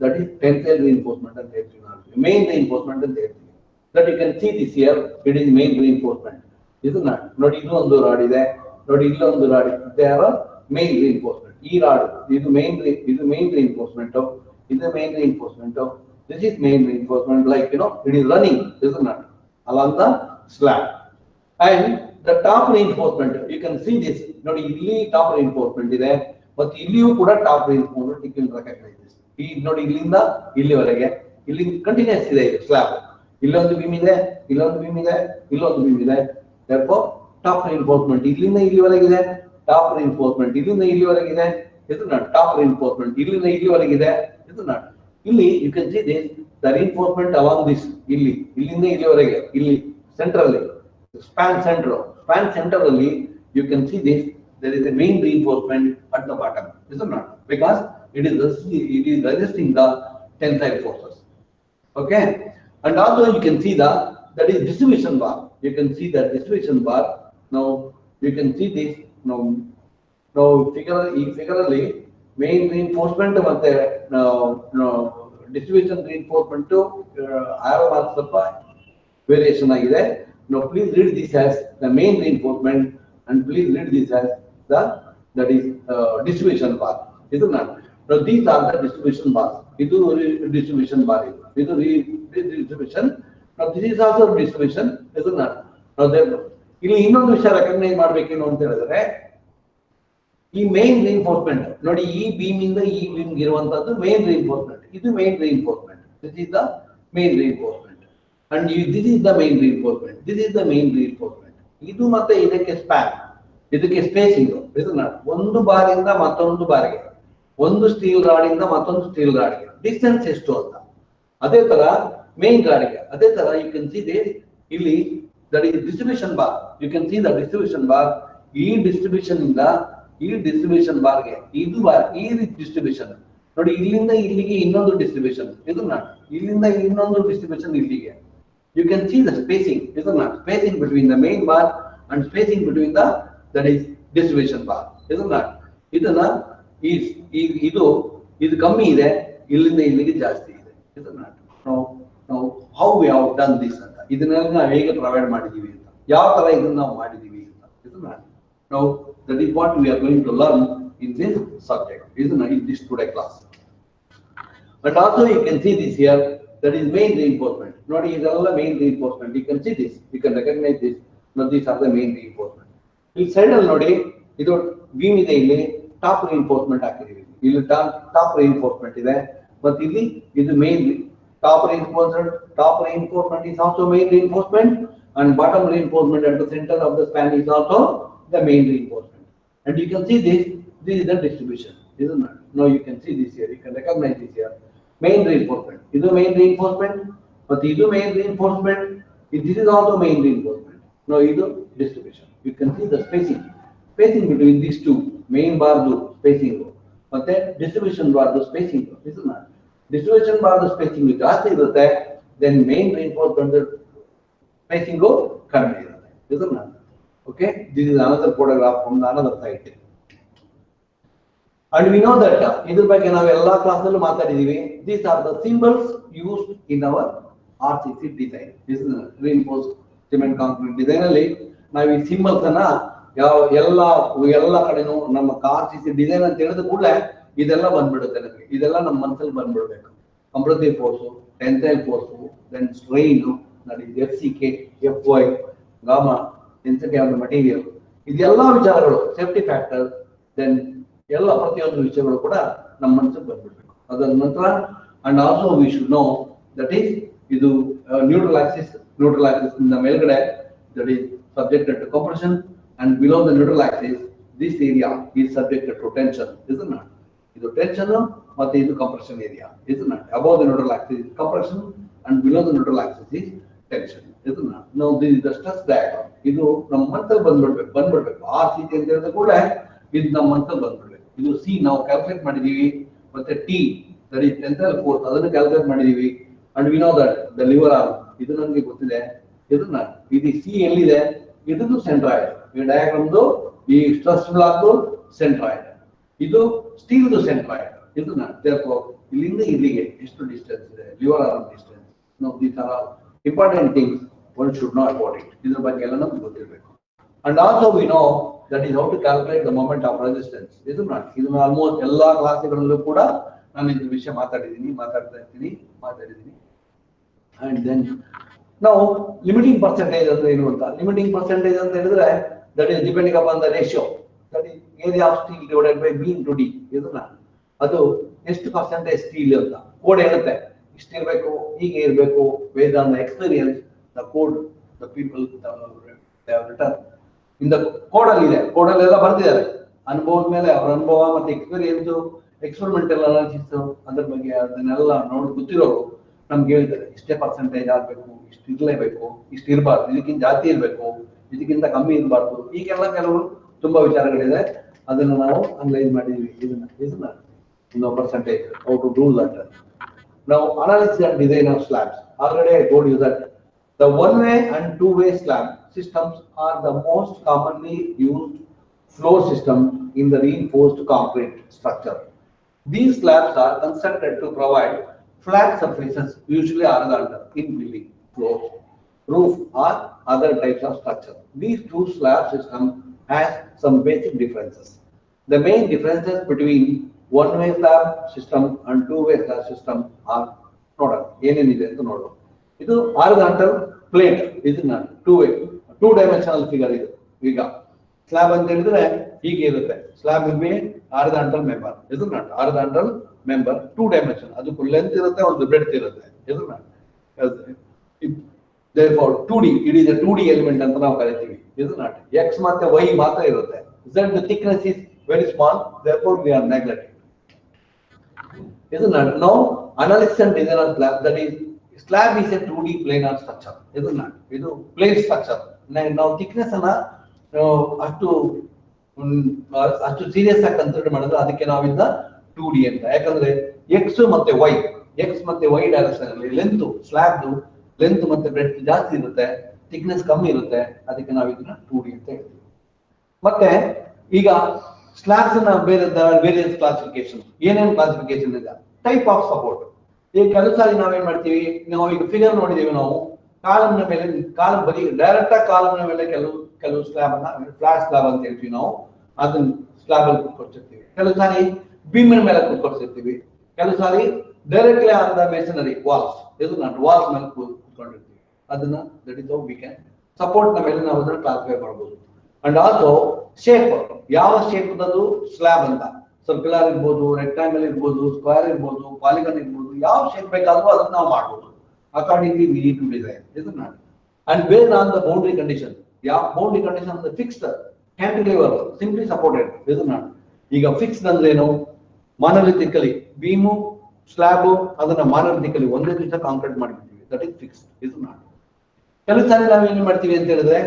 that is tensile reinforcement ಅಂತ ಹೇಳ್ತೀವಿ ನಾವು, main reinforcement ಅಂತ ಹೇಳ್ತೀವಿ. that you can see this here, it is main reinforcement. ಇದು ನೋಡಿ, ಇದು ಒಂದು ರಾಡ್ ಇದೆ, ನೋಡಿ ಇಲ್ಲೊಂದು ರಾಡ್ ಇದೆ, ದೇ ಆರ್ ಮೇನ್ reinforcement. ಈ ರಾಡ್ ಇದು ಮೇನ್ reinforcement, ಇದು main reinforcement, this is main reinforcement, like you know it is running, isn't it, along the slab. And the top reinforcement, you can see this, ನೋಡಿ ಇಲ್ಲಿ ಟಾಪ್ reinforcement ಇದೆ, ಮತ್ತು ಇಲ್ಲಿಯೂ ಕೂಡ top reinforcement, you can recognize this. ಈ ನೋಡಿ ಇಲ್ಲಿಂದ ಇಲ್ಲಿವರೆಗೆ ಇಲ್ಲಿ ಕಂಟಿನ್ಯೂಸ್ ಇದೆ ಇದು ಸ್ಲಾಬ್. ಇಲ್ಲೊಂದು ಬೀಮ್ ಇದೆ, ಇಲ್ಲೊಂದು ಬೀಮ್ ಇದೆ, ಇಲ್ಲೊಂದು ಬೀಮ್ ಇದೆ. therefore ಟಾಪ್ reinforcement ಇಲ್ಲಿಂದ ಇಲ್ಲಿವರೆಗಿದೆ, ಟಾಪ್ reinforcement ಇಲ್ಲಿಂದ ಇಲ್ಲಿವರೆಗಿದೆ, ಇದು ನಾಟ್ ಟಾಪ್ reinforcement ಇಲ್ಲಿಂದ ಇಲ್ಲಿವರೆಗಿದೆ, ಇದು ನಾಟ್ ಇಲ್ಲಿ you can see this, the reinforcement along this, ಇಲ್ಲಿ ಇಲ್ಲಿಂದ ಇಲ್ಲಿವರೆಗೆ, ಇಲ್ಲಿ ಸೆಂಟ್ರಲ್ಲಿ span center ಅಲ್ಲಿ you can see this, there is a main reinforcement at the bottom, is it not, because it is resisting the tensile forces. Okay, and also you can see that is distribution bar. You can see that distribution bar. Now you can see this. Now figure ಅಲ್ಲಿ main reinforcement ಮತ್ತೆ distribution reinforcement to arrow mark ಸ್ವಲ್ಪ variation ಆಗಿದೆ. Now please read this as the main reinforcement and please read this as that is distribution bar. Is it not? Now these are the distribution bars. ಇದು distribution bar, ಇದು distribution. Now this is also distribution, is it not? Now therefore ಇಲ್ಲಿ ಇನ್ನೊಂದು ವಿಷಯ ರೆಕಗ್ನೈಸ್ ಮಾಡಬೇಕೇನು ಅಂತ ಹೇಳಿದ್ರೆ, ಈ ಮೇನ್ reinforcement ನೋಡಿ, ಈ ಬೀಮ್ ಇಂದ ಈ ಬೀಮ್ ಇರುವಂತದ್ದು ಮೇನ್ reinforcement, ಇದು main reinforcement, this is the main reinforcement, and this is the main reinforcement, this is the main reinforcement. ಇದು ಮತ್ತೆ ಇದಕ್ಕೆ ಸ್ಪ್ಯಾನ್, ಇದಕ್ಕೆ ಸ್ಪೇಸಿಂಗ್, ಇದು ಒಂದು ಬಾರಿಂದ ಮತ್ತೊಂದು ಬಾರಿಗೆ, ಒಂದು ಸ್ಟೀಲ್ ರಾಡ್ ಇಂದ ಮತ್ತೊಂದು ಸ್ಟೀಲ್ ರಾಡ್ಗೆ ಡಿಸ್ಟೆನ್ಸ್ ಎಷ್ಟು ಅಂತ. ಅದೇ ತರ ಮೇನ್ ರಾಡ್ಗೆ ಅದೇ ತರ ಯು ಕ್ಯಾನ್ ಸಿ ದಿಸ್, ಇಲ್ಲಿ that is distribution bar. You can see the distribution bar. ಈ ಡಿಸ್ಟ್ರಿಬ್ಯೂಷನ್ ಇಂದ ಈ ಡಿಸ್ಟ್ರಿಬ್ಯೂಷನ್ ಬಾರ್ಗೆ ಇದು ಬಾರ್, ಈ ಡಿಸ್ಟ್ರಿಬ್ಯೂಷನ್ ನೋಡಿ, ಇಲ್ಲಿಂದ ಇಲ್ಲಿಗೆ ಇನ್ನೊಂದು ಡಿಸ್ಟ್ರಿಬ್ಯೂಷನ್, ಇದು ನಾಟ್ ಇಲ್ಲಿಂದ ಇನ್ನೊಂದು ಡಿಸ್ಟ್ರಿಬ್ಯೂಷನ್ ಇಲ್ಲಿಗೆ. You can see the spacing, ಇದು not spacing between the main bar and spacing between the that is distribution bar, ಇದು ನಾಟ್. ಇದನ್ನ ಇದು ಕಮ್ಮಿ ಇದೆ, ಇಲ್ಲಿಂದ ಇಲ್ಲಿಗೆ ಜಾಸ್ತಿ ಇದೆ, ಇದು ನಾಟ್. ನಾವು how we have done this ಅಂತ, ಇದನ್ನೆಲ್ಲ ನಾವು ಹೇಗೆ ಪ್ರೊವೈಡ್ ಮಾಡಿದೀವಿ ಅಂತ, ಯಾವ ತರ ಇದನ್ನ ನಾವು ಮಾಡಿದೀವಿ ಅಂತ, ಇದು ನಾಟ್. ನಾವು that is what we are going to learn in this subject, isn't it, in this today class. But also you can see this here, that is main reinforcement. Not idella main reinforcement, you can see this, you can recognize this. Now these are the main reinforcement. This side al nodi, idu beam ide, illi top reinforcement ಹಾಕಿದೀವಿ, ಇಲ್ಲಿ top reinforcement ಇದೆ, but ಇಲ್ಲಿ ಇದು main top reinforcement is also main reinforcement, and bottom reinforcement at the center of the span is also the main reinforcement. And you can see this is the distribution, isn't it? Now you can see this here, you can recognize this here, main reinforcement, this is main reinforcement, but this is main reinforcement, this is also main reinforcement. Now this is distribution. You can see the spacing between these two, main bar do spacing, but then distribution bar do spacing, isn't it? Distribution bar do spacing ಜಾಸ್ತಿ ಇರುತ್ತೆ, then main reinforcement spacing go ಕಡಿಮೆ ಇರುತ್ತೆ, isn't it? Okay, this is another photograph from another site. And we know that iದ್ರ ಬಗ್ಗೆ ನಾವು ಎಲ್ಲಾ ಕ್ಲಾಸ್ ನಲ್ಲೂ ಮಾತಾಡಿದೀವಿ. These are the symbols used in our RCC design. This is reinforced cement concrete design ಅಲ್ಲಿ ನಾವು ಈ ಸಿಂಬಲ್ಸ್ ಅನ್ನ ಎಲ್ಲ ಕಡೆನೂ ನಮ್ಮ ಕಾರ್ ಸಿ ಡಿಸೈನ್ ಅಂತ ಹೇಳಿದ ಕೂಡಲೇ ಇದೆಲ್ಲ ಬಂದ್ಬಿಡುತ್ತೆ ನನಗೆ. ಇದೆಲ್ಲ ನಮ್ಮ ಮನಸ್ಸಲ್ಲಿ ಬಂದ್ಬಿಡ್ಬೇಕು. Compressive force, tensile force, then strain, that is FCK, FY, gamma, density of the material, ಇದೆಲ್ಲ ವಿಚಾರಗಳು, ಸೇಫ್ಟಿ ಫ್ಯಾಕ್ಟರ್, ದೆನ್ ಎಲ್ಲ ಪ್ರತಿಯೊಂದು ವಿಷಯಗಳು ಕೂಡ ನಮ್ಮ ಮನಸ್ಸಿಗೆ ಬಂದ್ಬಿಡ್ಬೇಕು. ಅದರ ನಂತರ and also we should know that is ಇದು ನ್ಯೂಟ್ರಲ್ ಆಕ್ಸಿಸ್ ಇಂದ ಮೇಲ್ಗಡೆ that is subjected to compression, and below the neutral axis this area is subjected to tension, isn't it? Idu tension ಮತ್ತೆ ಇದು compression area, isn't it? Above the neutral axis is compression and below the neutral axis is tension, isn't it? Now this is the stress diagram. ಇದು ನಮ್ಮ ಮನಸ್ಸಲ್ಲಿ ಬಂದ್ಬಿಡ್ಬೇಕು ಆ ಸ್ಥಿತಿ ಅಂತ ಹೇಳಿದ ಕೂಡ ಇದು ನಮ್ಮ ಮನಸ್ಸಲ್ಲಿ ಬಂದ್ಬಿಡ್ಬೇಕು. ಇದು C ನಾವು ಕ್ಯಾಲ್ಕುಲೇಟ್ ಮಾಡಿದೀವಿ, ಮತ್ತೆ T that is tensile force ಅದನ್ನು ಕ್ಯಾಲ್ಕುಲೇಟ್ ಮಾಡಿದೀವಿ, and we know that the liver arm ಇದು ನನಗೆ ಗೊತ್ತಿದೆ, ಇದನ್ನ ಇದು C ಎಲ್ಲಿದೆ, ಇದು ಸೆಂಟ್ರಾಯ್ಡ್. ಈ ಡಯಾಗ್ರಾಮ್ದು ಈ ಸ್ಟ್ರೆಸ್ ಬ್ಲಾಕ್ ಸೆಂಟ್ರಾಯ್ಡ್, ಇದು ಸ್ಟೀಲ್ ಸೆಂಟ್ರಾಯ್ಡ್. ಇದನ್ನ ಇಲ್ಲಿಂದ ಇಲ್ಲಿಗೆ ಎಷ್ಟು ಡಿಸ್ಟೆನ್ಸ್ ಇದೆ, ಲಿವರ್ ಆರ್ಮ್ ಡಿಸ್ಟೆನ್ಸ್. ನಾವು ಈ ತರ important things one should not about it. ಇದ್ರ ಬಗ್ಗೆ ಎಲ್ಲ ನಮ್ಗೆ ಗೊತ್ತಿರಬೇಕು. And also we know that is how to calculate the moment of resistance. ಇದನ್ನ ಆಲ್ಮೋಸ್ಟ್ ಎಲ್ಲಾ ಕ್ಲಾಸ್ಗಳಲ್ಲೂ ಕೂಡ ನಾನು ಇದ್ರ ವಿಷಯ ಮಾತಾಡಿದ್ದೀನಿ. ಅಂಡ್ ದೆನ್ ನಾವು ಲಿಮಿಟಿಂಗ್ ಪರ್ಸೆಂಟೇಜ್ ಅಂದ್ರೆ ಏನು ಅಂತ. ಲಿಮಿಟಿಂಗ್ ಪರ್ಸೆಂಟೇಜ್ ಅಂತ ಹೇಳಿದ್ರೆ that is depending upon the ratio, that is area of steel divided by B into D. ಇದನ್ನ ಅದು ಎಷ್ಟು ಪರ್ಸೆಂಟೇಜ್ ಸ್ಟೀಲ್ ಅಂತ ಕೋಡ್ ಹೇಳುತ್ತೆ. ಇಷ್ಟಿರ್ಬೇಕು, ಹೀಗೆ ಇರಬೇಕು, based on the experience the code the people return in the code ಅಲ್ಲಿ ಇದೆ. ಕೋಡ್ ಅಲ್ಲಿ ಎಲ್ಲ ಬರ್ತಿದ್ದಾರೆ. ಅನುಭವದ ಮೇಲೆ ಅವರ ಅನುಭವ ಮತ್ತೆ ಎಕ್ಸ್ಪೀರಿಯನ್ಸ್, ಎಕ್ಸ್ಪೆರಿಮೆಂಟಲ್ ಅನಾಲಿಸಿಸ್ ಅದ್ರ ಬಗ್ಗೆ ಅದನ್ನೆಲ್ಲ ನೋಡಿ ಗೊತ್ತಿರೋರು ನಮ್ಗೆ ಹೇಳ್ತಾರೆ ಇಷ್ಟೇ ಪರ್ಸೆಂಟೇಜ್ ಆಗ್ಬೇಕು, ಇಷ್ಟು ಇರ್ಲೇಬೇಕು, ಇಷ್ಟು ಇರಬಾರ್ದು, ಇದಕ್ಕಿಂತ ಜಾಸ್ತಿ ಇರಬೇಕು, ಇದಕ್ಕಿಂತ ಕಮ್ಮಿ ಇರಬಾರ್ದು. ಈಗೆಲ್ಲ ಕೆಲವರು ತುಂಬಾ ವಿಚಾರಗಳಿದೆ, ಅದನ್ನು ನಾವು ಅನಲೈಸ್ ಮಾಡಿದೀವಿ. ಇದನ್ನ percentage how to do that. ನಾವು analysis and design of slabs. Already I told you that the one way and two way slab systems are the most commonly used floor system in the reinforced concrete structure. These slabs are constructed to provide flat surfaces, usually horizontal, in building, floors, roof or other types of structure. These two slab system has some basic differences. The main differences between one-way slab system and two-way slab system are noted. ಏನೇನಿದೆ ಅಂತ ನೋಡೋಣ. ಇದು horizontal plate, ಇದನ್ನ two dimensional figure ಇದು. ಈಗ ಸ್ಲ್ಯಾಬ್ ಅಂತ ಹೇಳಿದ್ರೆ ಹೀಗೆ ಇರುತ್ತೆ. Slab will be horizontal member, ಇದನ್ನ horizontal member, 2 dimension, ಅದಕ್ಕೂ ಲೆಂತ್ ಇರುತ್ತೆ, ಒಂದು ಬ್ರೆಡ್ತ್ ಇರುತ್ತೆ. ಇದನ್ನ therefore 2D, it is a 2D element ಅಂತ ನಾವು ಕರಿತೀವಿ. ಇದನ್ನ x ಮತ್ತೆ y ಮಾತ್ರ ಇರುತ್ತೆ. z the thickness is very small, therefore we are neglecting. ಇದನ್ನ now analysis and design of slab, that is slab is a 2D planar structure. ಇದನ್ನ ಇದು plane structure. ನಾವು thickness ಅನ್ನ ಅಷ್ಟು ಸೀರಿಯಸ್ ಆಗಿ ಕನ್ಸಿಡರ್ ಮಾಡಿದ್ರೆ ಅದಕ್ಕೆ ನಾವಿಂದ 2D ಅಂತ. ಯಾಕಂದ್ರೆ x ಮತ್ತೆ y ಡೈರೆಕ್ಷನ್ ಅಲ್ಲಿ ಲೆಂತ್, ಸ್ಲ್ಯಾಬ್ ಲೆಂತ್ ಮತ್ತೆ ಬ್ರೆಡ್ತ್ ಜಾಸ್ತಿ ಇರುತ್ತೆ, ಥಿಕ್ನೆಸ್ ಕಮ್ಮಿ ಇರುತ್ತೆ, ಅದಕ್ಕೆ ನಾವು ಇದನ್ನ 2D ಅಂತ ಹೇಳ್ತೀವಿ. ಮತ್ತೆ ಈಗ ಸ್ಲ್ಯಾಬ್ಸ್ ನ ವೇರಿಯಸ್ ಕ್ಲಾಸಿಫಿಕೇಶನ್, ಏನೇನು ಕ್ಲಾಸಿಫಿಕೇಶನ್ ಇದೆ, ಟೈಪ್ ಆಫ್ ಸಪೋರ್ಟ್. ಈಗ ಕೆಲವು ಸಾರಿ ನಾವೇನ್ ಮಾಡ್ತೀವಿ, ನಾವು ಈಗ ಫಿಗರ್ ನೋಡಿದೀವಿ, ನಾವು ಕಾಲಮ್ನ ಮೇಲೆ ಬರೀ ಡೈರೆಕ್ಟ್ ಆಗಿ ಕಾಲಮ್ನ ಮೇಲೆ ಕೆಲವು ಸ್ಲ್ಯಾಬ್ ಅನ್ನ ಫ್ಲಾಟ್ ಸ್ಲ್ಯಾಬ್ ಅಂತ ಹೇಳ್ತೀವಿ ನಾವು, ಅದನ್ನ ಸ್ಲ್ಯಾಬ್ ಅಲ್ಲಿ ಕೂತ್ಕೊಳ್ತಿರ್ತೀವಿ. ಕೆಲವು ಸಾರಿ ಬೀಮಿನ ಮೇಲೆ ಕೂತ್ಕೊಳ್ತಿರ್ತೀವಿ, ಕೆಲವು ಸಾರಿ directly on the masonry walls, walls ಮೇಲೆ ಕೂತ್ಕೊಂಡಿರ್ತೀವಿ. ಅದನ್ನ that is how we can support ನ ಮೇಲೆ ನಾವು ಅದನ್ನ ಕ್ಲಾಸಿಫೈ ಮಾಡಬಹುದು. ಅಂಡ್ ಆಲ್ಸೋ ಶೇಪ್, ಯಾವ ಶೇಪ್ ಅದು ಸ್ಲ್ಯಾಬ್ ಅಂತ, ಸರ್ಕ್ಯುಲರ್ ಇರ್ಬೋದು, ರೆಕ್ಟಾಂಗಲ್ ಇರ್ಬೋದು, ಸ್ಕ್ವೇರ್ ಇರ್ಬೋದು, ಪಾಲಿಗನ್ ಇರ್ಬೋದು, ಯಾವ ಶೇಪ್ ಬೇಕಾದ್ರೂ ಅದನ್ನ ನಾವು ಮಾಡಬಹುದು. Accordingly we need to design, isn't it? And based on the boundary condition, ಯಾವ boundary condition is fixed cantilever simply supported, isn't it? ಈಗ ಫಿಕ್ಸ್ಡ್ ಅಂದ್ರೆ ಏನು, ಮಾನೋಲಿಥಿಕಲಿ ಬೀಮು ಸ್ಲ್ಯಾಬ್ ಅದನ್ನ ಮಾನೋಲಿಥಿಕಲಿ ಒಂದೇ ದಿವಸ ಕಾಂಕ್ರೀಟ್ ಮಾಡಿಬಿಡ್ತೀವಿ, that is fixed, isn't it? ಕೆಲವು ಸಾರಿ ನಾವು ಏನು ಮಾಡ್ತೀವಿ ಅಂತ ಹೇಳಿದ್ರೆ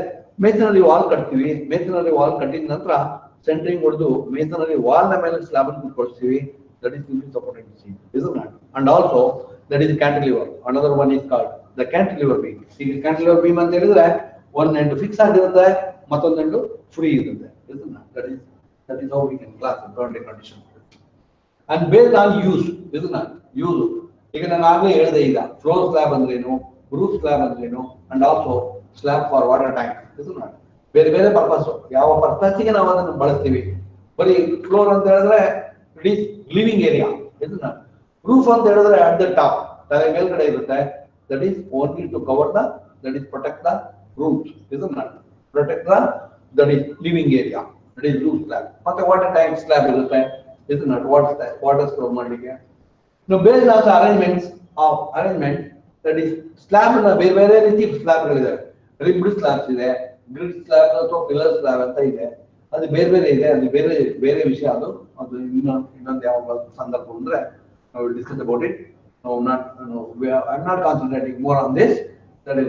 ಮೇಸನರಿ ವಾಲ್ ಕಟ್ತೀವಿ. ಮೇಸನರಿ ವಾಲ್ ಕಟ್ಟಿದ ನಂತರ ಸೆಂಟ್ರಿಂಗ್ ಹೊಡೆದು ಮೇಸನರಿ ವಾಲ್ ನ ಮೇಲೆ ಸ್ಲ್ಯಾಬ್ ಅನ್ನು ಕೂತ್ಕೊಳ್ತೀವಿ, that is simply supported, isn't it? And also that is cantilever. Another one is called the cantilever beam. ಈಗ cantilever beam ಅಂತ ಹೇಳಿದ್ರೆ one end fix ಆಗಿರುತ್ತೆ, ಮತ್ತೊಂದು end ಫ್ರೀ ಇರುತ್ತೆ. That is how we can class the boundary condition. And based on use, ಈಗ ನಾನು ಆಗಲೇ ಹೇಳಿದೆ, ಈಗ ಫ್ಲೋರ್ ಸ್ಲ್ಯಾಬ್ ಅಂದ್ರೇನು, ರೂಫ್ ಸ್ಲ್ಯಾಬ್ ಅಂದ್ರೇನು, and also slab for water tank. ಬೇರೆ ಬೇರೆ ಪರ್ಪಸ್, ಯಾವ ಪರ್ಪಸ್ಗೆ ನಾವು ಅದನ್ನು ಬಳಸ್ತೀವಿ. ಬರೀ ಫ್ಲೋರ್ ಅಂತ ಹೇಳಿದ್ರೆ ಇಟ್ ಈಸ್ ಲಿವಿಂಗ್ ಏರಿಯಾ. ಇದನ್ನ ರೂಫ್ ಅಂತ ಹೇಳಿದ್ರೆ ಅಟ್ ದ ಟಾಪ್, ತಲೆ ಮೇಲ್ಗಡೆ ಇರುತ್ತೆ. That is only to cover the, that is protect the roof. ಇದನ್ನ protect the, that is living area, that is roof slab. ಮತ್ತೆ ವಾಟರ್ ಟ್ಯಾಂಕ್ ಸ್ಲ್ಯಾಬ್ ಇರುತ್ತೆ. ಇದನ್ನ ವಾಟರ್ ಸ್ಟೋರ್ ಮಾಡಲಿಕ್ಕೆ. Based on arrangements of arrangement, that is slab ನ ಬೇರೆ ಬೇರೆ ರೀತಿ ಸ್ಲ್ಯಾಬ್ಗಳಿದೆ. ರಿಬ್ಡ್ ಸ್ಲ್ಯಾಬ್ಸ್ ಇದೆ, ಗ್ರಿಡ್ ಸ್ಲ್ಯಾಬ್ ಅಥವಾ ಪಿಲ್ಲರ್ ಸ್ಲ್ಯಾಬ್ ಅಂತ ಇದೆ. ಅದು ಬೇರೆ ಬೇರೆ ಇದೆ, ಅದು ಬೇರೆ ಬೇರೆ ವಿಷಯ. ಅದು ಅದು ಇನ್ನೊಂದು ಯಾವ ಸಂದರ್ಭ ಅಂದ್ರೆ ನಾವು discuss about it. I am not concentrating more on this. That is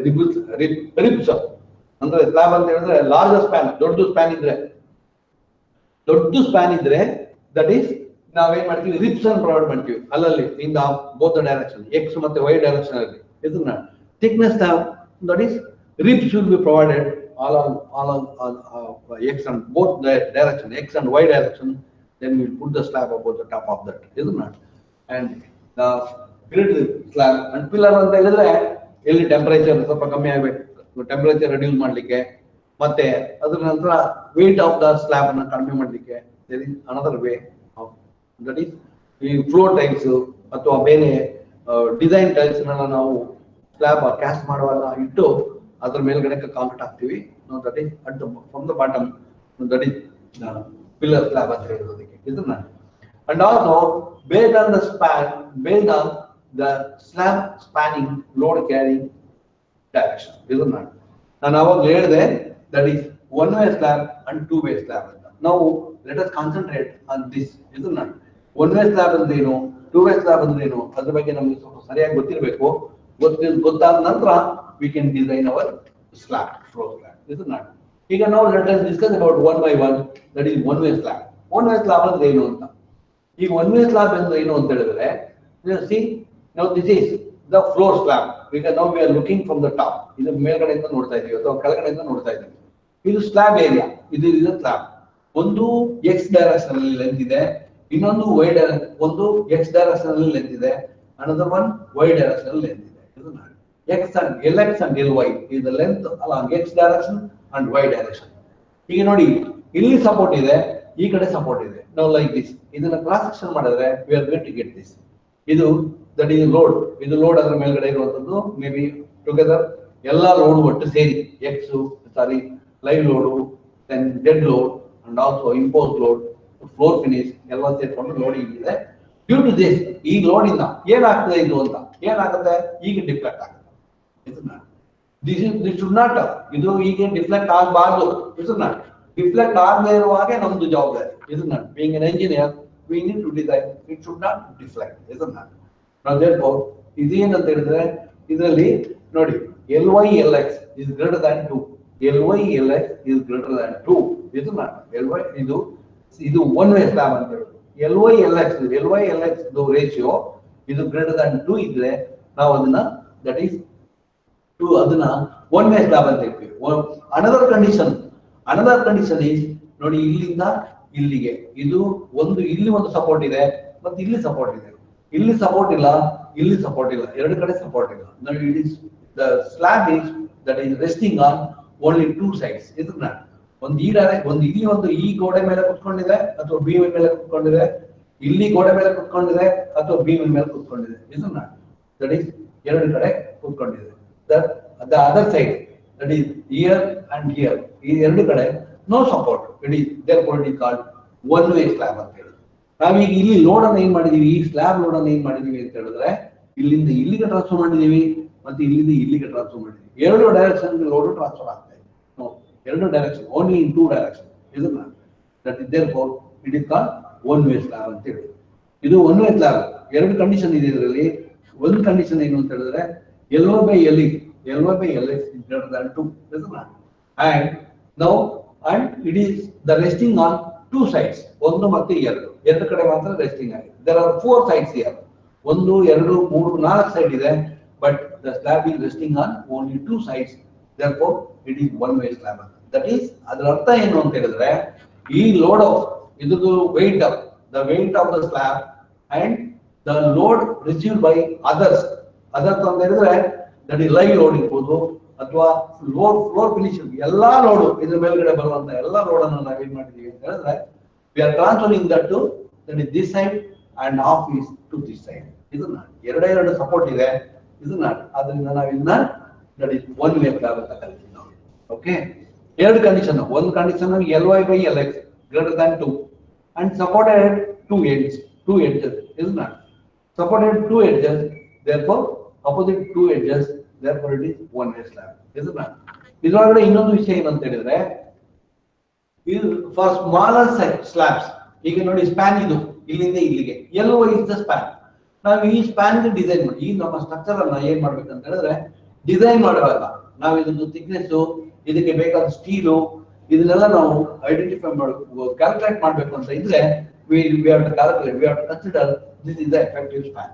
ribs ಅಂದ್ರೆ ಸ್ಲ್ಯಾಬ್ ಅಂತ ಹೇಳಿದ್ರೆ ಲಾರ್ಜ್ ಸ್ಪ್ಯಾನ್, ದೊಡ್ಡ ಸ್ಪ್ಯಾನ್ ಇದ್ರೆ ದಟ್ ಈಸ್ ನಾವೇನ್ ಮಾಡ್ತೀವಿ, ರಿಬ್ಸ್ ಅನ್ನು ಪ್ರೊವೈಡ್ ಮಾಡ್ತೀವಿ ಅಲ್ಲಲ್ಲಿ in the both direction, X ಮತ್ತೆ ವೈ ಡೈರೆಕ್ಷನ್ ಅಲ್ಲಿ. ಇದನ್ನ thickness that is ribs will be provided along x and both direction, x and y direction. Then we will put the slab above the top of that, isn't it? And the grid slab and pillar ಅಂತ ಹೇಳಿದ್ರೆ ಎಲ್ಲಿ ಟೆಂಪರೇಚರ್ ಸ್ವಲ್ಪ ಕಮ್ಮಿ ಆಗಬೇಕು, ಟೆಂಪರೇಚರ್ ರೆಡ್ಯೂಸ್ ಮಾಡಲಿಕ್ಕೆ, ಮತ್ತೆ ಅದರ ನಂತರ weight of the slab ಅನ್ನು ಕಡಿಮೆ ಮಾಡಲಿಕ್ಕೆ. there is another way of, that is ಈ ಫ್ಲೋರ್ ಟೈಲ್ಸ್ ಅಥವಾ ಬೇರೆ ಡಿಸೈನ್ ಟೈಲ್ಸ್ ನಾವು ಸ್ಲ್ಯಾಬ್ ಕ್ಯಾಸ್ಟ್ ಮಾಡುವಾಗ ಇಟ್ಟು ಅದರ ಮೇಲ್ಗಡೆ ಕಾಂಕ್ರೀಟ್ ಹಾಕ್ತೀವಿ. That is at the from the bottom, that is pillar slab ಅಂತ ಹೇಳೋದಕ್ಕೆ. ಇದನ್ನ and also based on the span, based on the slab spanning load carrying direction. ಇದನ್ನ ನಾನು ಅವಾಗ ಹೇಳಿದೆ, that is one way slab and two way slab ಅಂತ. ನಾವು let us concentrate on this. ಇದನ್ನ ಒನ್ ವೇ ಸ್ಲ್ಯಾಬ್ ಅಂದ್ರೆ ಏನು, ಟೂ ವೇ ಸ್ಲ್ಯಾಬ್ ಅಂದ್ರೆ ಏನು, ಅದ್ರ ಬಗ್ಗೆ ನಮಗೆ ಸ್ವಲ್ಪ ಸರಿಯಾಗಿ ಗೊತ್ತಿರಬೇಕು. ಗೊತ್ತಾದ ನಂತರ we can design our slab, floor slab. This is not. ಈಗ ನಾವು let us discuss about one by one. That is one way slab. One way slab ಅಂದ್ರೆ ಏನು ಅಂತ. ಈಗ one way slab ಅಂದ್ರೆ ಏನು ಅಂತ ಹೇಳಿದ್ರೆ, see now this is the floor slab. Because now we are looking from the top. ಇದು ಮೇಲ್ಗಡೆಯಿಂದ ನೋಡ್ತಾ ಇದೀವಿ ಅಥವಾ ಕೆಳಗಡೆಯಿಂದ ನೋಡ್ತಾ ಇದೀವಿ. ಇದು ಸ್ಲ್ಯಾಬ್ ಏರಿಯಾ, ಇದು ಸ್ಲ್ಯಾಬ್. ಒಂದು ಎಕ್ಸ್ ಡೈರೆಕ್ಷನ್ ಅಲ್ಲಿ ಲೆಂತ್ ಇದೆ, ಇನ್ನೊಂದು ವೈ ಡೈರೆಕ್ಷನ್, ಒಂದು ಎಕ್ಸ್ ಡೈರೆಕ್ಷನ್ ಅಲ್ಲಿ ಲೆಂತ್ ಇದೆ, another one ವೈ ಡೈರೆಕ್ಷನ್ ಅಲ್ಲಿ ಲೆಂತ್ ಇದೆ. ಇದು x and lx and ly is the length along x direction and y direction. ಈಗ ನೋಡಿ, ಇಲ್ಲಿ ಸಪೋರ್ಟ್ ಇದೆ, ಈ ಕಡೆ ಸಪೋರ್ಟ್ ಇದೆ. ನಾವು ಲೈಕ್ ದಿಸ್, ಇದನ್ನ ಕ್ರಾಸ್ ಸೆಕ್ಷನ್ ಮಾಡಿದ್ರೆ we are going to get this. ಇದು ದಟ್ ಈಸ್ ಲೋಡ್. ಇದು ಲೋಡ್ ಅದರ ಮೇಲ್ಗಡೆ ಇರುವಂತದ್ದು, ಮೇ ಬಿ ಟುಗೆದರ್ ಎಲ್ಲ ಲೋಡ್ ಒಟ್ಟು ಸೇರಿ live load, then dead load and also impose load, floor finish ಎಲ್ಲ ಸೇರ್ಕೊಂಡು ಲೋಡ್ ಇದೆ. ಡ್ಯೂ ಟು ದಿಸ್, ಈ ಲೋಡ್ ಇಂದ ಏನಾಗ್ತದೆ ಇದು ಅಂತ, ಏನಾಗುತ್ತೆ, ಈಗ ಡಿಫ್ಲೆಕ್ಟ್ ಆಗುತ್ತೆ. This should not, ಇದು ಈಗ ಡಿಫ್ಲೆಕ್ಟ್ ಆಗಬಾರ್ದು. ಇದನ್ನ ಡಿಫ್ಲೆಕ್ಟ್ ಆಗದೇ ಇರುವಾಗ ನಮ್ದು ಜವಾಬ್ದಾರಿ. ಇದನ್ನ being an engineer we need to design it should not deflect. ಇದನ್ನ ನಾವು therefore ಇದೇನಂತ ಹೇಳಿದ್ರೆ, ಇದರಲ್ಲಿ ನೋಡಿ ly lx is greater than 2, ly lx is greater than 2. ಇದನ್ನ ly ಇದು ಒನ್ ವೇ ಸ್ಲ್ಯಾಬ್ ಅಂತ ಹೇಳೋದು. ly lx ರೇಷಿಯೋ ಇದು ಗ್ರೇಟರ್ than 2 ಇದ್ರೆ ನಾವು ಅದನ್ನ ದಟ್ ಈಸ್ ಅದನ್ನ ಒನ್ ವೇ ಸ್ಲ್ಯಾಬ್ ಅಂತ ಹೇಳ್ತೀವಿ. ಅನದರ್ ಕಂಡೀಷನ್ ಈಸ್ ನೋಡಿ, ಇಲ್ಲಿಂದ ಇಲ್ಲಿಗೆ ಇದು ಒಂದು, ಇಲ್ಲಿ ಒಂದು ಸಪೋರ್ಟ್ ಇದೆ ಮತ್ತೆ ಇಲ್ಲಿ ಸಪೋರ್ಟ್ ಇದೆ. ಇಲ್ಲಿ ಸಪೋರ್ಟ್ ಇಲ್ಲ, ಇಲ್ಲಿ ಸಪೋರ್ಟ್ ಇಲ್ಲ, ಎರಡು ಕಡೆ ಸಪೋರ್ಟ್ ಇಲ್ಲ. ನೋಡಿ, it is the slab is that is resting on only two sides. ಇದನ್ನ ಒಂದು ಇಲ್ಲಿ ಒಂದು ಈ ಗೋಡೆ ಮೇಲೆ ಕುತ್ಕೊಂಡಿದೆ ಅಥವಾ ಬೀಮ್ ಮೇಲೆ ಕುತ್ಕೊಂಡಿದೆ, ಇಲ್ಲಿ ಗೋಡೆ ಮೇಲೆ ಕುತ್ಕೊಂಡಿದೆ ಅಥವಾ ಬೀಮ್ ಮೇಲೆ ಕುತ್ಕೊಂಡಿದೆ. ಇದನ್ನ ದಟ್ ಈಸ್ ಎರಡು ಕಡೆ ಕುತ್ಕೊಂಡಿದೆ. The other side, that is here and here, ಈ ಎರಡು ಕಡೆ no support. therefore it is called one way slab ಅಂತ ಹೇಳಿ. ನಾವೀಗ ಇಲ್ಲಿ ಲೋಡ್ ಅನ್ನು ಏನ್ ಮಾಡಿದೀವಿ, ಈ ಸ್ಲ್ಯಾಬ್ ಲೋಡ್ ಅನ್ನು ಏನ್ ಮಾಡಿದೀವಿ ಅಂತ ಹೇಳಿದ್ರೆ, ಇಲ್ಲಿಂದ ಇಲ್ಲಿಗೆ ಟ್ರಾನ್ಸ್ಫರ್ ಮಾಡಿದೀವಿ ಮತ್ತೆ ಇಲ್ಲಿಂದ ಇಲ್ಲಿಗೆ ಟ್ರಾನ್ಸ್ಫರ್ ಮಾಡಿದೀವಿ. ಎರಡು ಡೈರೆಕ್ಷನ್ ಲೋಡ್ ಟ್ರಾನ್ಸ್ಫರ್ ಆಗ್ತಾ ಇದೆ. ಎರಡು direction, only in two direction. ಇದನ್ನ that is therefore it is called one way slab ಅಂತ ಹೇಳಿ. ಇದು ಒನ್ ವೇ ಸ್ಲ್ಯಾಬ್. ಎರಡು ಕಂಡೀಷನ್ ಇದೆ ಇದರಲ್ಲಿ. ಒಂದು ಕಂಡೀಷನ್ ಏನು ಅಂತ ಹೇಳಿದ್ರೆ, ly by lx is greater than 2. And now it is the resting on two sides. ಒಂದು ಮತ್ತೆ ಎರಡು ಕಡೆ ಮಾತ್ರ ರೆಸ್ಟಿಂಗ್ ಆಗಿದೆ. There are 4 sides here. 1 2 3 4 side ಇದೆ, but the slab is resting on only 2 sides. Therefore it is one way slab. That is, ಅದರ ಅರ್ಥ ಏನು ಅಂತ ಹೇಳಿದ್ರೆ, ಈ ಲೋಡ್ ಆಫ್ ಇದು weight of the slab and the load received by others ಅಂತ ಹೇಳಿದ್ರೆ, ದಟ್ ಈ ಲೈವ್ ಲೋಡ್ ಇರ್ಬೋದು ಅಥವಾ ಫ್ಲೋರ್ ಫಿನಿಶಿಂಗ್ ಎಲ್ಲಾ ಲೋಡು ಇದ್ರ ಮೇಲ್ಗಡೆ ಬರುವಂತ ಎಲ್ಲಾ ಲೋಡ್ ಅನ್ನು ನಾವೇನ್ ಮಾಡಿದೀವಿ ಅಂತ ಹೇಳಿದ್ರೆ we are transferring that to that is this side and half is to this side. ಇದನ್ನ ಎರಡು ಸಪೋರ್ಟ್ ಇದೆ ಇದನ್ನ, ಅದರಿಂದ ನಾವು ಇದನ್ನ that is one way slab ಅಂತ ಕರಿತೀವಿ ನಾವು. ಓಕೆ, ಎರಡು ಕಂಡೀಷನ್, ಒಂದು condition Ly/Lx greater than 2 and supported two edges isn't it? Supported two edges, therefore opposite two edges, therefore it is one way slab isn't it? ಇದರೊಳಗಡೆ ಇನ್ನೊಂದು ವಿಷಯ ಏನಂತ ಹೇಳಿದ್ರೆ ಇದು ಫಾರ್ ಸ್ಮಾಲರ್ ಸ್ಲಾಬ್ಸ್, ಈಗ ನೋಡಿ ಸ್ಪ್ಯಾನ್ ಇದು ಇಲ್ಲಿಂದ ಇಲ್ಲಿಗೆ Ly is the span. ನಾವು ಈ ಸ್ಪ್ಯಾನ್ ಡಿಸೈನ್ ಮಾಡಿ ಈ ನಮ್ಮ ಸ್ಟ್ರಕ್ಚರ್ ಅನ್ನ ಏನ್ ಮಾಡ್ಬೇಕಂತ ಹೇಳಿದ್ರೆ ಡಿಸೈನ್ ಮಾಡುವಾಗ ನಾವು ಇದೊಂದು ಥಿಕ್ನೆಸ್, ಇದಕ್ಕೆ ಬೇಕಾದ ಸ್ಟೀಲು, ಇದನ್ನೆಲ್ಲ ನಾವು ಐಡೆಂಟಿಫೈ ಮಾಡಬೇಕು, ಕ್ಯಾಲ್ಕುಲೇಟ್ ಮಾಡಬೇಕು ಅಂತ ಇದ್ರೆ we have to calculate, we have to consider this is the effective span.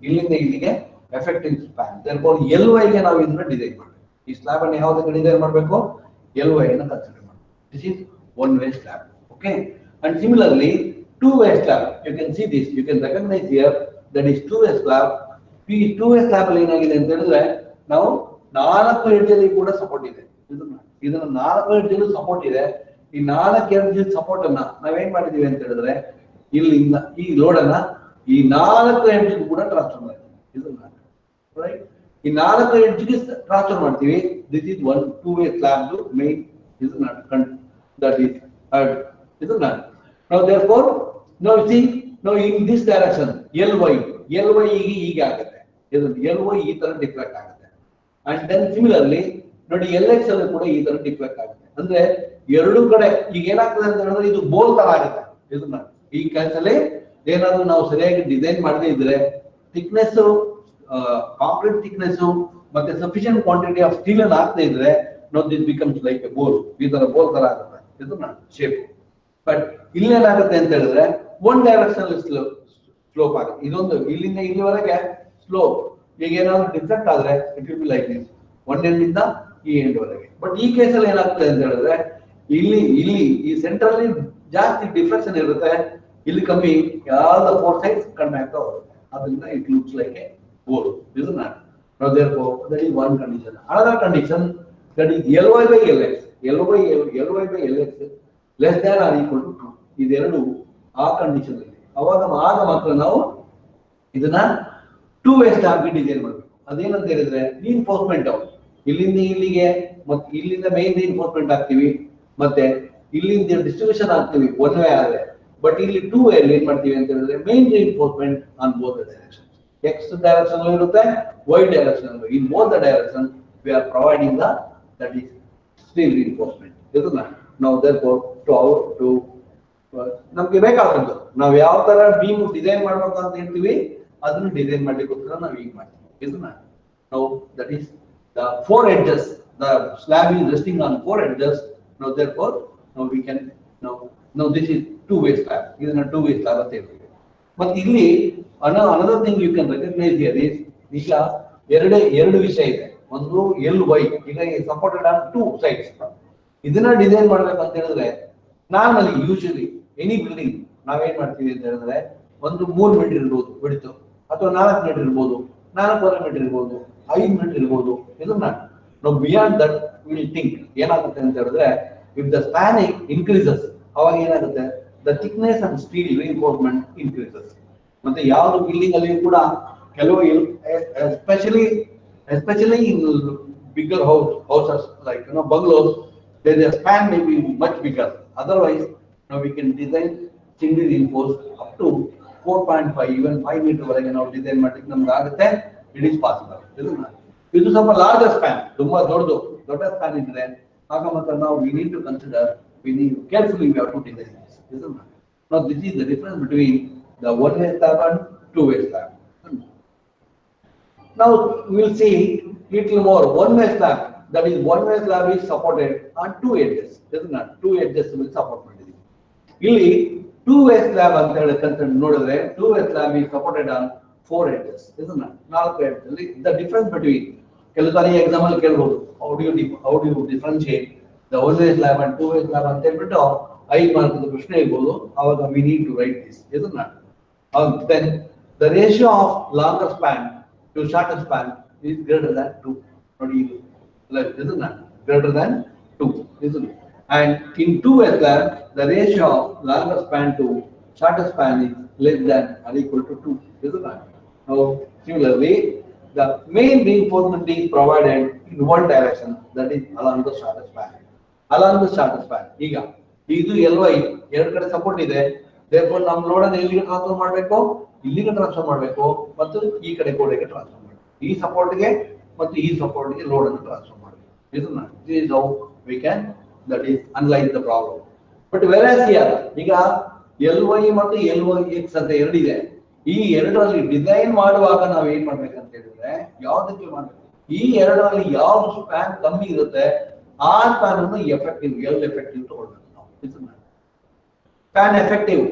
ಇಲ್ಲಿಂದ ಇಲ್ಲಿಗೆ effective span. Therefore Ly ಗೆ ನಾವು ಇದನ್ನ ಡಿಸೈನ್ ಮಾಡಬೇಕು. ಈ ಸ್ಲಾಬ್ ಅನ್ನು ಯಾವುದಕ್ಕೆ ಡಿಸೈನ್ ಮಾಡಬೇಕು? Ly ಅನ್ನು ಕನ್ಸಿಡರ್ ಮಾಡಬೇಕು. This is one way slab. Okay, and similarly two way slab, you can see this, you can recognize here that is two way slab. ಈ two way slab ಅಲ್ಲಿ ಏನಾಗಿದೆ ಅಂತ ಹೇಳಿದ್ರೆ ನಾವು 4 ಎಡ್ಜಲ್ಲಿ ಕೂಡ ಸಪೋರ್ಟ್ ಇದೆ. ಇದನ್ನ 4 ಎಡ್ಜಲ್ಲಿ ಸಪೋರ್ಟ್ ಇದೆ. ಈ 4 ಎಡ್ಜ್ ಸಪೋರ್ಟ್ ಅನ್ನ ನಾವೇನ್ ಮಾಡಿದೀವಿ ಅಂತ ಹೇಳಿದ್ರೆ ಇಲ್ಲಿಂದ ಈ ಲೋಡ್ ಅನ್ನ ಈ 4 ಎಡ್ಜ್ ಕೂಡ ಟ್ರಾನ್ಸ್ಫರ್ ಮಾಡ್ತೀವಿ. ಇದನ್ನ ರೈಟ್, ಈ 4 ಎಡ್ಜ್ಗೆ ಟ್ರಾನ್ಸ್ಫರ್ ಮಾಡ್ತೀವಿ. This is one two way slab main ಇದನ್ನ ದಟ್ ಇಸ್ ಇದನ್ನ ನಾವು therefore now see now in this direction Ly ಹೀಗೆ ಆಗುತ್ತೆ, ಇದನ್ನ Ly ಈ ತರ ಡಿಫ್ಲೆಕ್ಟ್ ಆಗುತ್ತೆ. and then similarly ನೋಡಿ Lx ಅಲ್ಲಿ ಕೂಡ ಈ ತರ ಡಿಫ್ಲೆಕ್ಟ್ ಆಗುತ್ತೆ. ಅಂದ್ರೆ ಎರಡು ಕಡೆ ಈಗ ಏನಾಗ್ತದೆ ಅಂತ ಹೇಳಿದ್ರೆ ಇದು ಬೋಲ್ ತರ ಆಗುತ್ತೆ. ಇದನ್ನ ಈ ಕೆಲಸದಲ್ಲಿ ಏನಾದ್ರು ನಾವು ಸರಿಯಾಗಿ ಡಿಸೈನ್ ಮಾಡದೇ ಇದ್ರೆ ಥಿಕ್ನೆಸ್, ಕಾಂಕ್ರೀಟ್ ಥಿಕ್ನೆಸ್ ಮತ್ತೆ ಸಫಿಷಿಯಂಟ್ ಕ್ವಾಂಟಿಟಿ ಆಫ್ ಸ್ಟೀಲ್ ಅನ್ನು ಹಾಕದೇ ಇದ್ರೆ no this becomes like a bowl, ಈ ತರ ಬೋಲ್ ತರ ಆಗುತ್ತೆ ಇದನ್ನ ಶೇಪ್. ಬಟ್ ಇಲ್ಲೇನಾಗುತ್ತೆ ಅಂತ ಹೇಳಿದ್ರೆ ಒನ್ ಡೈರೆಕ್ಷನ್ ಸ್ಲೋಪ್ ಆಗುತ್ತೆ. ಇದೊಂದು ಇಲ್ಲಿಂದ ಇಲ್ಲಿವರೆಗೆ ಸ್ಲೋಪ್, ಈಗ ಏನಾದ್ರು ಡಿಫೆಕ್ಟ್ ಆದ್ರೆ it will be like this one end ಇಂದ ಈ ಎಂಡ್ ವರೆಗೆ. ಬಟ್ ಈ ಕೇಸಲ್ಲಿ ಏನಾಗ್ತದೆ ಅಂತ ಹೇಳಿದ್ರೆ ಇಲ್ಲಿ ಈ ಸೆಂಟ್ರಲ್ಲಿ ಜಾಸ್ತಿ ಡಿಫ್ಲೆಕ್ಷನ್ ಇರುತ್ತೆ, ಇಲ್ಲಿ ಕಮ್ಮಿ, ಆಲ್ ದ ಫೋರ್ ಸೈಡ್ಸ್ ಕಡಿಮೆ ಆಗ್ತಾ ಹೋಗುತ್ತೆ. ಅದರಿಂದ ಇಟ್ ಲುಕ್ಸ್ ಲೈಕ್ ಎ ಬೋಲ್. ಇದನ್ನ therefore that is one condition. Another condition that is Ly/Lx less than or equal to 2. ಇದೆರಡು ಆ ಕಂಡೀಷನ್ ಅಲ್ಲಿ ಆಗ ಮಾತ್ರ ನಾವು ಇದನ್ನ ಟೂ ವೇ ಸ್ಲಾಬ್ ಡಿಸೈನ್ ಮಾಡಬೇಕು. ಅದೇನಂತ ಹೇಳಿದ್ರೆ ರೀಇನ್ಫೋರ್ಸ್ಮೆಂಟ್, ಇಲ್ಲಿಂದ ಇಲ್ಲಿಗೆ ಮತ್ತೆ ಇಲ್ಲಿಂದ ಮೇನ್ ರೀಇನ್ಫೋರ್ಸ್ಮೆಂಟ್ ಹಾಕ್ತಿವಿ, ಮತ್ತೆ ಇಲ್ಲಿಂದ ಡಿಸ್ಟ್ರಿಬ್ಯೂಷನ್ ಹಾಕ್ತಿವಿ ಒನ್ ವೇ ಆದ್ರೆ. ಬಟ್ ಇಲ್ಲಿ ಟೂ ವೇ ಅಲ್ಲಿ ಏನ್ ಮಾಡ್ತೀವಿ ಅಂತ ಹೇಳಿದ್ರೆ main reinforcement on both the direction, X direction ಇರುತ್ತೆ, Y direction. In both the direction we are providing that is steel reinforcement. ಇದನ್ನ ನಾವು therefore to ನಮ್ಗೆ ಬೇಕಾದದ್ದು ನಾವು ಯಾವ ತರ ಬೀಮ್ ಡಿಸೈನ್ ಮಾಡ್ಬೇಕು ಅಂತ ಹೇಳ್ತೀವಿ ಅದನ್ನ ಡಿಸೈನ್ ಮಾಡ್ಲಿಕ್ಕೋಸ್ಕರ ನಾವು ಈಗ ಮಾಡ್ತೀವಿ. ಇದನ್ನ ನಾವು that is the four edges, the slab is resting on four edges. Now therefore now we can now this is two way slab. ಇದನ್ನ two way slab ಅಂತ ಹೇಳ್ತೀವಿ. ಮತ್ತೆ ಇಲ್ಲಿ another thing you can recognize here is ಈಗ ಎರಡು ವಿಷಯ ಇದೆ. ಒಂದು Ly ಈಗ ಸಪೋರ್ಟೆಡ್ ಆನ್ ಟೂ ಸೈಡ್ಸ್. ಇದನ್ನ ಡಿಸೈನ್ ಮಾಡ್ಬೇಕಂತ ಹೇಳಿದ್ರೆ ನಾರ್ಮಲಿ ಯೂಶಲಿ ಎನಿ ಬಿಲ್ಡಿಂಗ್ ನಾವೇನ್ ಮಾಡ್ತೀವಿ ಅಂತ ಹೇಳಿದ್ರೆ ಒಂದು 3 ಮೀಟರ್ ಇರ್ಬೋದು ಬಿಡ್ತು, ಅಥವಾ 4 ಮೀಟರ್ ಇರ್ಬೋದು, 4.25 ಮೀಟರ್ ಇರ್ಬೋದು, 5 ಮೀಟರ್ ಇರ್ಬೋದು. ಇದನ್ನ ನಾವು ಬಿಯಾಂಡ್ ದಟ್ ವಿಲ್ ಥಿಂಕ್ ಏನಾಗುತ್ತೆ ಅಂತ ಹೇಳಿದ್ರೆ ಇಫ್ ದ ಸ್ಪ್ಯಾನಿಂಗ್ ಇನ್ಕ್ರೀಸಸ್ ಅವಾಗ ಏನಾಗುತ್ತೆ the thickness and steel reinforcement increases. ಮತ್ತೆ ಯಾವ್ದು ಬಿಲ್ಡಿಂಗ್ ಅಲ್ಲಿ ಕೂಡ ಕೆಲವು especially in bigger houses like bungalows, then the span may be much bigger. Otherwise now we can design single reinforced up to 4.5 even 5 meter ವರೆಗೆ ನಾವು ಡಿಸೈನ್ ಮಾಡ್ಲಿಕ್ಕೆ ನಮ್ಗೆ ಆಗುತ್ತೆ. It is possible. ಇದು ಸ್ವಲ್ಪ ಲಾರ್ಜರ್ ಸ್ಪ್ಯಾನ್, ತುಂಬಾ ದೊಡ್ಡ ಸ್ಪ್ಯಾನ್ ಇದ್ರೆ ಆಗ ಮಾತ್ರ ನಾವು we need to consider, we need carefully we have to design this. Now this is the difference between the one way slab and two way slab. Now we will see little more one way slab. That is one way slab is supported on two edges. Isn't it? Two edges will support ಮಾಡಿದೀವಿ. ಇಲ್ಲಿ two way slab ಅಂತ ಹೇಳಕಂತ ನೋಡಿದ್ರೆ two way slab is supported on four edges. Isn't it? 4 edges ಅಲ್ಲಿ the difference between ಕೆಲವು ಸಾರಿ ಎಕ್ಸಾಮ್ ಅಲ್ಲಿ ಕೇಳಬಹುದು how do you differentiate the one way slab and two way slab ಅಂತ ಹೇಳ್ಬಿಟ್ಟು 5 ಮಾರ್ಕ್ಸ್ ಪ್ರಶ್ನೆ ಇರಬಹುದು. ಆವಾಗ we need to write this. Isn't it? Then the ratio of longer span to shorter span is greater than 2. ನೋಡಿ isn't it? Greater than 2, isn't it? And in 2 slab, the ratio of longer span to shorter span is less than or equal to 2, isn't it? Now, similarly, the main reinforcement is provided in one direction, that is along the shorter span. Along the shorter span. ಈಗ ಇದು LY ಎರಡು ಕಡೆ ಸಪೋರ್ಟ್ ಇದೆ, therefore ನಮ್ಮ ಲೋಡ್ ಅನ್ನು ಎಲ್ಲಿಗೆ ಟ್ರಾನ್ಸ್ಫರ್ ಮಾಡಬೇಕು, ಇಲ್ಲಿಗೆ ಟ್ರಾನ್ಸ್ಫರ್ ಮಾಡಬೇಕು ಮತ್ತು ಈ ಕಡೆ ಗೋಡೆಗೆ ಟ್ರಾನ್ಸ್ಫರ್ ಮಾಡಬೇಕು. ಈ ಸಪೋರ್ಟ್ಗೆ ಮತ್ತು ಈ ಸಪೋರ್ಟ್ಗೆ ಲೋಡ್ ಅನ್ನು ಟ್ರಾನ್ಸ್ಫರ್ ಮಾಡಬೇಕು. This is how we can, that is analyze the problem. But whereas here ಈಗ LY ಮತ್ತು LYX ಅಂತ ಎರಡಿದೆ. ಈ ಎರಡರಲ್ಲಿ ಡಿಸೈನ್ ಮಾಡುವಾಗ ನಾವು ಏನ್ ಮಾಡ್ಬೇಕಂತ ಹೇಳಿದ್ರೆ, ಯಾವ್ದಕ್ಕೆ ಮಾಡಬೇಕು, ಈ ಎರಡರಲ್ಲಿ ಯಾವ್ದು ಸ್ಪ್ಯಾನ್ ಕಮ್ಮಿ ಇರುತ್ತೆ ಆ ಸ್ಪ್ಯಾನ್ ಅನ್ನು ಎಫೆಕ್ಟಿವ್ ಎಫೆಕ್ಟಿವ್ ತಗೊಳ್ಬೇಕು ನಾವು. ಸ್ಪ್ಯಾನ್ ಎಫೆಕ್ಟಿವ್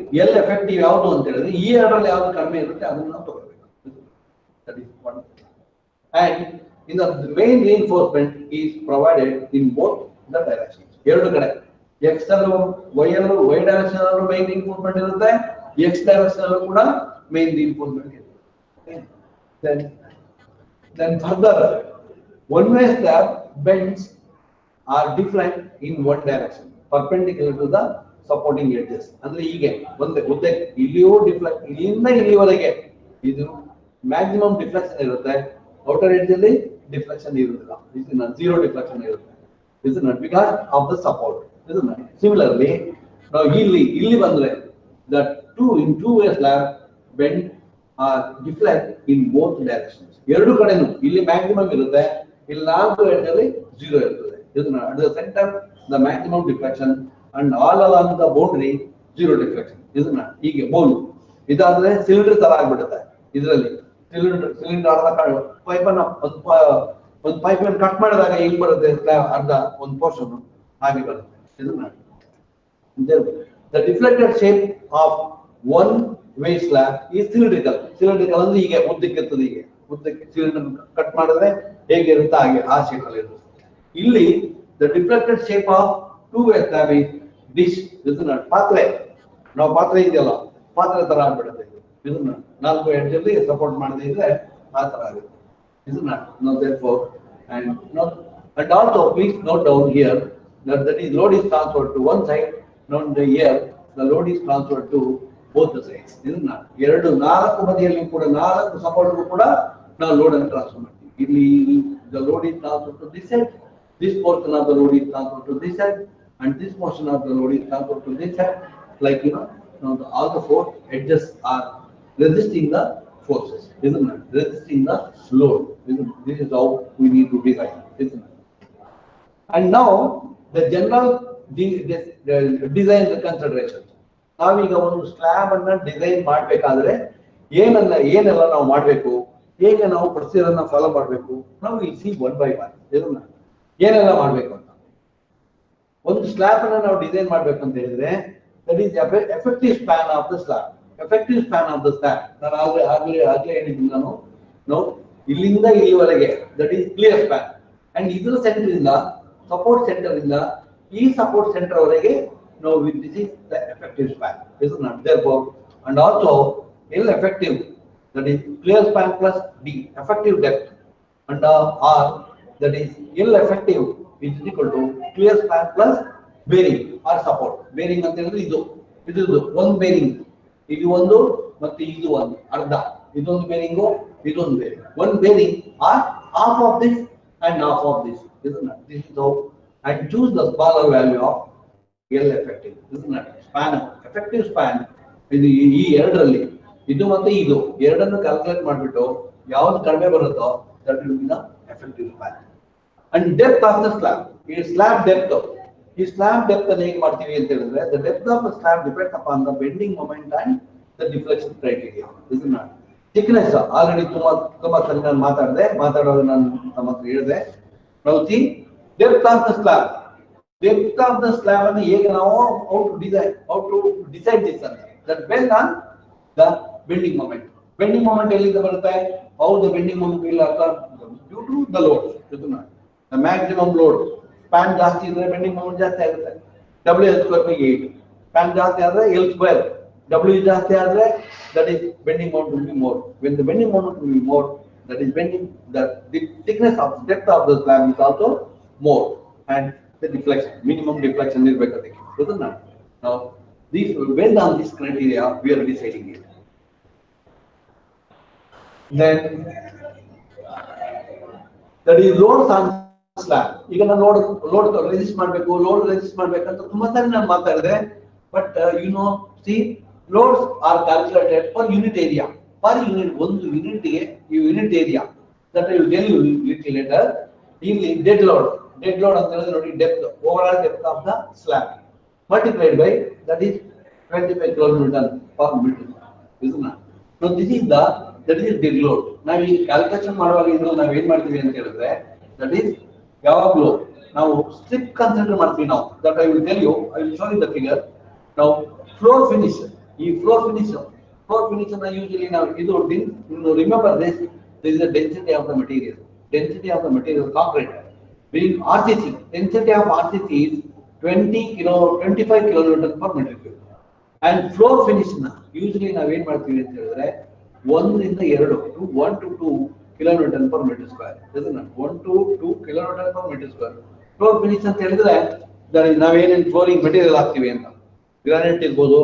ಎಫೆಕ್ಟಿವ್ ಯಾವುದು ಅಂತ ಹೇಳಿದ್ರೆ ಈ ಎರಡರಲ್ಲಿ ಯಾವ್ದು ಕಡಿಮೆ ಇರುತ್ತೆ ಅದನ್ನ ನಾವು ತಗೊಳ್ಬೇಕು. That is one. And in the main reinforcement is provided in both the directions. ಎರಡು ಕಡೆ X ಅಲ್ಲೂ Y ಅಲ್ಲೂ Y ಡೈರೆಕ್ಷನ್ ಅಲ್ಲೂ main reinforcement ಇರುತ್ತೆ, X ಡೈರೆಕ್ಷನ್ ಅಲ್ಲೂ ಕೂಡ main reinforcement ಇರುತ್ತೆ. Then further, one way slab bends are different in one direction, perpendicular to the supporting edges. ಅಂದ್ರೆ ಹೀಗೆ ಒಂದೇ ಉದ್ದ ಇಲ್ಲಿಯೂ ಡಿಫ್ಲೆಕ್ಟ್, ಇಲ್ಲಿಂದ ಇಲ್ಲಿವರೆಗೆ ಇದು ಮ್ಯಾಕ್ಸಿಮಮ್ ಡಿಫ್ಲೆಕ್ಷನ್ ಇರುತ್ತೆ, ಔಟರ್ ಎಡ್ಜ್ ಅಲ್ಲಿ ಡಿಫ್ಲೆಕ್ಷನ್ ಇರುವುದಿಲ್ಲ, ಇದು zero ಡಿಫ್ಲೆಕ್ಷನ್ ಇರುತ್ತೆ, isn't it? Because of the support, isn't it? Similarly, now ಇಲ್ಲಿ ಬಂದ್ರೆ that two-way slab bend or deflect in both directions. ಎರಡು ಕಡೆನೂ ಇಲ್ಲಿ ಮ್ಯಾಕ್ಸಿಮಮ್ ಇರುತ್ತೆ, ಇಲ್ಲಿ ನಾಲ್ಕು ಎಡ್ಜ್ ಅಲ್ಲಿ 0 ಇರ್ತದೆ, isn't it? At the center the maximum deflection and all along the boundary 0 deflection, isn't it? ಹೀಗೆ ಬೋಲ್ ಇದಾದ್ರೆ ಸಿಲಿಂಡರ್ ತರ ಆಗ್ಬಿಡುತ್ತೆ. ಇದರಲ್ಲಿ ಸಿಲಿಂಡರ್ ಪೈಪ್ ಅನ್ನು ಒಂದು ಪೈಪ್ ಅನ್ನು ಕಟ್ ಮಾಡಿದಾಗ ಹೆಂಗ್ ಬರುತ್ತೆ, ಅರ್ಧ ಒಂದು ಪೋರ್ಷನ್ ಹಾಗೆ ಬರುತ್ತೆ, isn't it? The deflected shape of one way slab is cylindrical. Cylindrical ಅಂದ್ರೆ ಹೀಗೆ ಉದ್ದಕ್ಕೆ ಇರ್ತದೆ, ಹೀಗೆ ಉದ್ದಕ್ಕೆ ಸಿಲಿಂಡರ್ ಕಟ್ ಮಾಡಿದ್ರೆ ಹೇಗೆ ಇರುತ್ತೆ ಹಾಗೆ ಆ ಶೇಪ್ ಅಲ್ಲಿ ಇರುತ್ತೆ. ಇಲ್ಲಿ the deflected shape of two-way slab is dish, isn't it? ಪಾತ್ರೆ, ನಾವು ಪಾತ್ರೆ ಇದೆಯಲ್ಲ ಪಾತ್ರೆ ತರ ಆಗ್ಬಿಡುತ್ತೆ ಇದು, isn't it? ನಾಲ್ಕು ಎಡ್ಜ್ ಅಲ್ಲಿ ಸಪೋರ್ಟ್ ಮಾಡದೇ ಇದ್ರೆ ಆ ತರ ಆಗುತ್ತೆ, isn't it? Now therefore, and also please note down here that is load is transferred to one side. Now here the load is transferred to both the sides, isn't it? ಎರಡು ನಾಲ್ಕು ಬದಿಯಲ್ಲಿ ಕೂಡ ನಾಲ್ಕು ಸಪೋರ್ಟ್ ಕೂಡ ನಾವು ಲೋಡ್ ಅನ್ನು ಟ್ರಾನ್ಸ್ಫರ್ ಮಾಡ್ತೀವಿ. ಇಲ್ಲಿ the load is transferred to this side, this portion of the load is transferred to this side, and this portion of the load is transferred to this side. Like all the four edges are resisting the forces, isn't it? Resisting the load. This is how we need to design, isn't it? And now the general design considerations. ನಾವೀಗ ಒಂದು ಸ್ಲ್ಯಾಬ್ ಅನ್ನ ಡಿಸೈನ್ ಮಾಡ್ಬೇಕಾದ್ರೆ ಏನೆಲ್ಲ ನಾವು ಮಾಡ್ಬೇಕು, ಹೇಗೆ ನಾವು ಪ್ರೊಸೀಜರ್ ಅನ್ನ ಫಾಲೋ ಮಾಡ್ಬೇಕು, ನಾವು ಇಲ್ಲಿ ಸಿ ಒನ್ ಬೈ ಒನ್ ಏನೆಲ್ಲ ಮಾಡ್ಬೇಕು ಅಂತ. ಒಂದು ಸ್ಲ್ಯಾಬ್ ಅನ್ನ ನಾವು ಡಿಸೈನ್ ಮಾಡ್ಬೇಕು ಅಂತ ಹೇಳಿದ್ರೆ that is effective span of the slab. Effective span of the slab ನಾನು ಆಗ್ಲೇ ಹೇಳಿದ್ದೀನಿ ನಾವು ಇಲ್ಲಿಂದ ಇಲ್ಲಿವರೆಗೆ that is clear span, and ಇದರ ಸೆಂಟರ್ ಇಂದ ಸಪೋರ್ಟ್ ಸೆಂಟರ್ ಇಂದ ಈ ಸಪೋರ್ಟ್ ಸೆಂಟರ್ ವರೆಗೆ now this is the effective span, isn't it? Therefore, and also L effective, that is clear span plus D effective depth, and R, that is L effective is equal to clear span plus bearing or support. Bearing ಅಂತ ಹೇಳಿದ್ರೆ ಇದು ಒಂದು ಬೇರಿಂಗ್, ಇದು ಒಂದು ಮತ್ತೆ ಇದು ಒಂದು ಅರ್ಧ, ಇದೊಂದು ಬೇರಿಂಗು ಇದೊಂದು ಬೇರಿಂಗ್, ಒಂದು bearing are half of this and half of this, isn't it? This is how, and choose the smaller value of L effective, isn't it? Span, effective span ಇದು ಈ ಎರಡರಲ್ಲಿ ಇದು ಮತ್ತೆ ಇದು ಎರಡನ್ನು ಕ್ಯಾಲ್ಕುಲೇಟ್ ಮಾಡಿಬಿಟ್ಟು ಯಾವ್ದು ಕಡಿಮೆ ಬರುತ್ತೋ that will be the effective span. And depth of the slab, ಈ slab depth, ಈ slab depth ಅನ್ನು ಹೇಗೆ ಮಾಡ್ತೀವಿ ಅಂತ ಹೇಳಿದ್ರೆ the depth of the slab depends upon the bending moment and the deflection criteria, isn't it? Thickness already ತುಂಬಾ ಸರಿ ನಾನು ಮಾತಾಡೋದು ನಾನು ನಮ್ಮ ಹತ್ರ ಹೇಳಿದೆ. Now see depth of the slab, depth of the slab ಅನ್ನು ಹೇಗೆ ನಾವು how to decide this ಅಂತ, that based on the bending moment. Bending moment ಎಲ್ಲಿಂದ ಬರುತ್ತೆ, how the bending moment will occur due to the load, isn't it? The maximum load, span ಜಾಸ್ತಿ ಇದ್ರೆ bending moment ಜಾಸ್ತಿ ಆಗುತ್ತೆ, W square by 8. span ಜಾಸ್ತಿ ಆದ್ರೆ L square, W ಜಾಸ್ತಿ ಆದ್ರೆ that is bending moment will be more. When the bending moment will be more, that is bending, the thickness of depth of the slab is also more, and the deflection, minimum deflection is better. Now, these based on this criteria, we are deciding it. Then that is loads on slab. ಈಗ ನಾನು ಲೋಡ್ ರೆಸಿಸ್ಟ್ ಮಾಡಬೇಕು, ಲೋಡ್ ರೆಸಿಸ್ಟ್ ಮಾಡಬೇಕಂತ ತುಂಬಾ ಸಾರಿ ನಾನು ಮಾತಾಡಿದೆ. But see loads are calculated for unit area, per unit, ಒಂದು ಯೂನಿಟ್ಗೆ unit area. That I will tell you little later. ಇಲ್ಲಿ ಡೆಡ್ ಲೋಡ್ ಅಂತ ಹೇಳಿದ್ರೆ ನೋಡಿ, depth, overall depth of the slab multiplied by that is 25 kilonewton per meter. Isn't it? So this is that is dead load. ನಾವು ಈ ಕ್ಯಾಲ್ಕುಲೇಷನ್ ಮಾಡುವಾಗ ಇದ್ರಲ್ಲಿ ನಾವು ಏನ್ ಮಾಡ್ತೀವಿ ಅಂತ ಹೇಳಿದ್ರೆ, ದಟ್ ಈಸ್ ಯಾವಾಗಲೂ ನಾವು ಸ್ಟ್ರಿಪ್ ಕನ್ಸಿಡರ್ ಮಾಡ್ತೀವಿ ನಾವು. That I will tell you, I will show you the figure. ನಾವು ಫ್ಲೋರ್ ಫಿನಿಶ್ ಅನ್ನ ಯೂಶಲಿ ನಾವು ಇದು remember this is the density of the material concrete. Being RCC, density of RCC is 25 kilonewton per meter cube. And floor finish na usually ನಾವು ಏನ್ ಮಾಡ್ತೀವಿ ಅಂತ ಹೇಳಿದ್ರೆ 1 to 2 kilonewton per meter square. ಇದನ್ನ 1 to 2 kilonewton per meter square. Floor finish ಅಂತ ಹೇಳಿದ್ರೆ ನಾವೇನೇನು ಫ್ಲೋರಿಂಗ್ ಮೆಟೀರಿಯಲ್ ಹಾಕ್ತೀವಿ ಅಂತ, ಗ್ರಾನೈಟ್ ಇರ್ಬೋದು,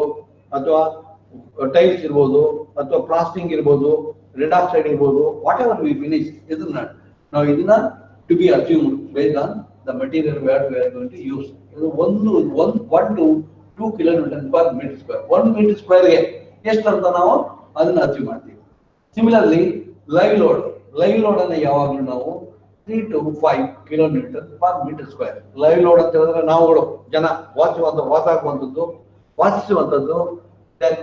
ಅಥವಾ ಟೈಲ್ಸ್ ಇರ್ಬೋದು, ಅಥವಾ ಪ್ಲಾಸ್ಟಿಂಗ್ ಇರ್ಬೋದು, ರೆಡ್ ಆಕ್ಸೈಡ್ ಇರ್ಬೋದು, ವಾಟ್ ಎವರ್ ವಿ ಫಿನಿಶ್, ಇದನ್ನ ನಾವು ಇದನ್ನ to be assumed based on the material where we are going to use. 1 to 2 kilonewton per meter square. 1 meter square ಗೆ ಎಷ್ಟು ಅಂತ ನಾವು ಅದನ್ನ ಅಚೀವ್ ಮಾಡ್ತೀವಿ. ಸಿಮಿಲರ್ಲಿ ಲೈವ್ ಲೋಡ್ ಅನ್ನ ಯಾವಾಗಲೂ ನಾವು 3 to 5 kilonewton per meter square. Live load ಅಂತ ಹೇಳಿದ್ರೆ ನಾವುಗಳು ಜನ ವಾಸಿಸುವಂತದ್ದು, then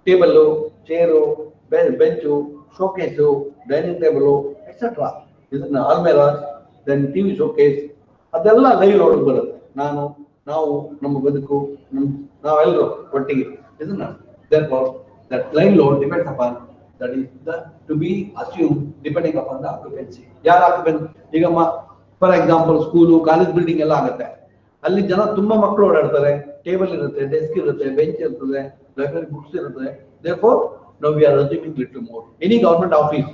table, chair, bench, showcase, dining table etcetera, ಇದನ್ನ ಆಲ್ಮೇರಾ, ದೆನ್ ಟಿವಿ ಶೋಕೇಸ್, ಅದೆಲ್ಲ ಲೈವ್ ಲೋಡ್ ಬರುತ್ತೆ. ನಾವು ನಮ್ಮ ಬದುಕು, ನಾವೆಲ್ಲರೂ ಒಟ್ಟಿಗೆ ಇದನ್ನ that live load depends upon, that is to be assumed depending upon the occupancy. ಯಾರ occupancy, ಈಗ for example school, college building ಎಲ್ಲ ಆಗುತ್ತೆ, ಅಲ್ಲಿ ಜನ ತುಂಬಾ ಮಕ್ಕಳು ಓಡಾಡ್ತಾರೆ, ಟೇಬಲ್ ಇರುತ್ತೆ, ಡೆಸ್ಕ್ ಇರುತ್ತೆ, ಬೆಂಚ್ ಇರ್ತದೆ, ಲೈಬ್ರರಿ ಬುಕ್ಸ್ ಇರುತ್ತೆ. therefore now we are assuming little more. Any government office,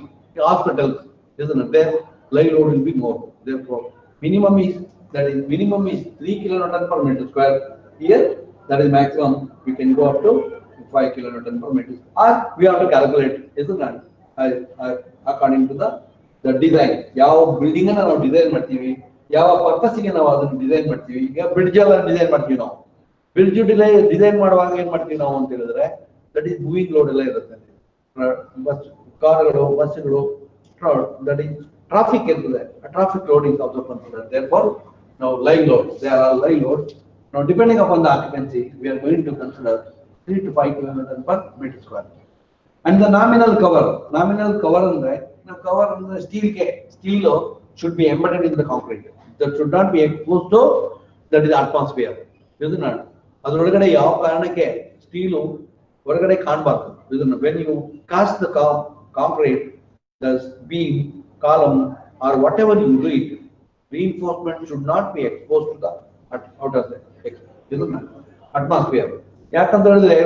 hospitals, isn't it, their live load will be more. Therefore minimum is 3 kilonewton per meter square. Here that is maximum, we can go up to 5 kilonewton per meter, or we have to calculate, isn't it, according to the design. ಯಾವ ಬಿಲ್ಡಿಂಗ್ ಅನ್ನ ನಾವು ಡಿಸೈನ್ ಮಾಡ್ತೀವಿ, ಯಾವ ಪರ್ಪಸ್ ಗೆ ನಾವು ಅದನ್ನ ಡಿಸೈನ್ ಮಾಡ್ತೀವಿ. ಈಗ ಬ್ರಿಡ್ಜ್ ಎಲ್ಲ ಡಿಸೈನ್ ಮಾಡ್ತೀವಿ ನಾವು. ಬ್ರಿಡ್ಜ್ ಡಿಸೈನ್ ಮಾಡುವಾಗ ಏನ್ ಮಾಡ್ತೀವಿ ನಾವು ಅಂತ ಹೇಳಿದ್ರೆ, ದಟ್ ಈಸ್ ಮೂವಿಂಗ್ ಲೋಡ್ ಎಲ್ಲ ಇರುತ್ತೆ. ಕಾರುಗಳು, ಬಸ್ಗಳು, ದಟ್ ಈಸ್ ಟ್ರಾಫಿಕ್ ಇರ್ತದೆ. Traffic load is also considered. Therefore now live load, there are live loads. Now depending upon the occupancy, we are going to consider 3 to 5 kilonewton per meter square. And the nominal cover ಅಂದ್ರೆ, cover ಅಂದ್ರೆ steel should be embedded in the concrete. That should not be exposed to, that is atmosphere. ಇದನ್ನ ಅದರೊಳಗಡೆ ಯಾವ ಕಾರಣಕ್ಕೆ ಸ್ಟೀಲ್ ಹೊರಗಡೆ ಕಾಣಬಾರ್ದು. ಇದನ್ನ when you cast the concrete, the beam, column, or whatever you do it, reinforcement should not be exposed to the outer atmosphere. ಯಾಕಂತ ಹೇಳಿದ್ರೆ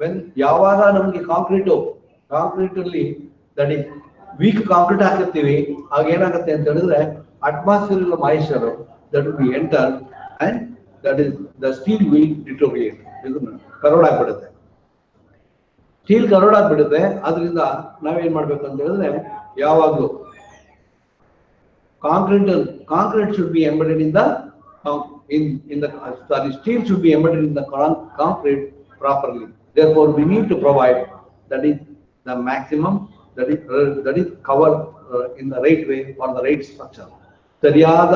when ಯಾವಾಗ ನಮಗೆ ಕಾಂಕ್ರೀಟ್ ಅಲ್ಲಿ ದಟ್ ಈಸ್ ವೀಕ್ ಕಾಂಕ್ರೀಟ್ ಹಾಕಿರ್ತೀವಿ, ಆಗ ಏನಾಗುತ್ತೆ ಅಂತ ಹೇಳಿದ್ರೆ atmosphere moisture that will be enter and that is the steel will deteriorate. Crore ಆಗ್ಬಿಡುತ್ತೆ, ಸ್ಟೀಲ್ ಕರೋಡ್ ಆಗ್ಬಿಡುತ್ತೆ. ಅದರಿಂದ ನಾವೇನ್ ಮಾಡ್ಬೇಕು ಅಂತ ಹೇಳಿದ್ರೆ, ಯಾವಾಗಲೂ concrete should be embedded in the steel should be embedded in the concrete properly. Therefore we need to provide, that is the maximum, that is covered in the right way for the right structure. ಸರಿಯಾದ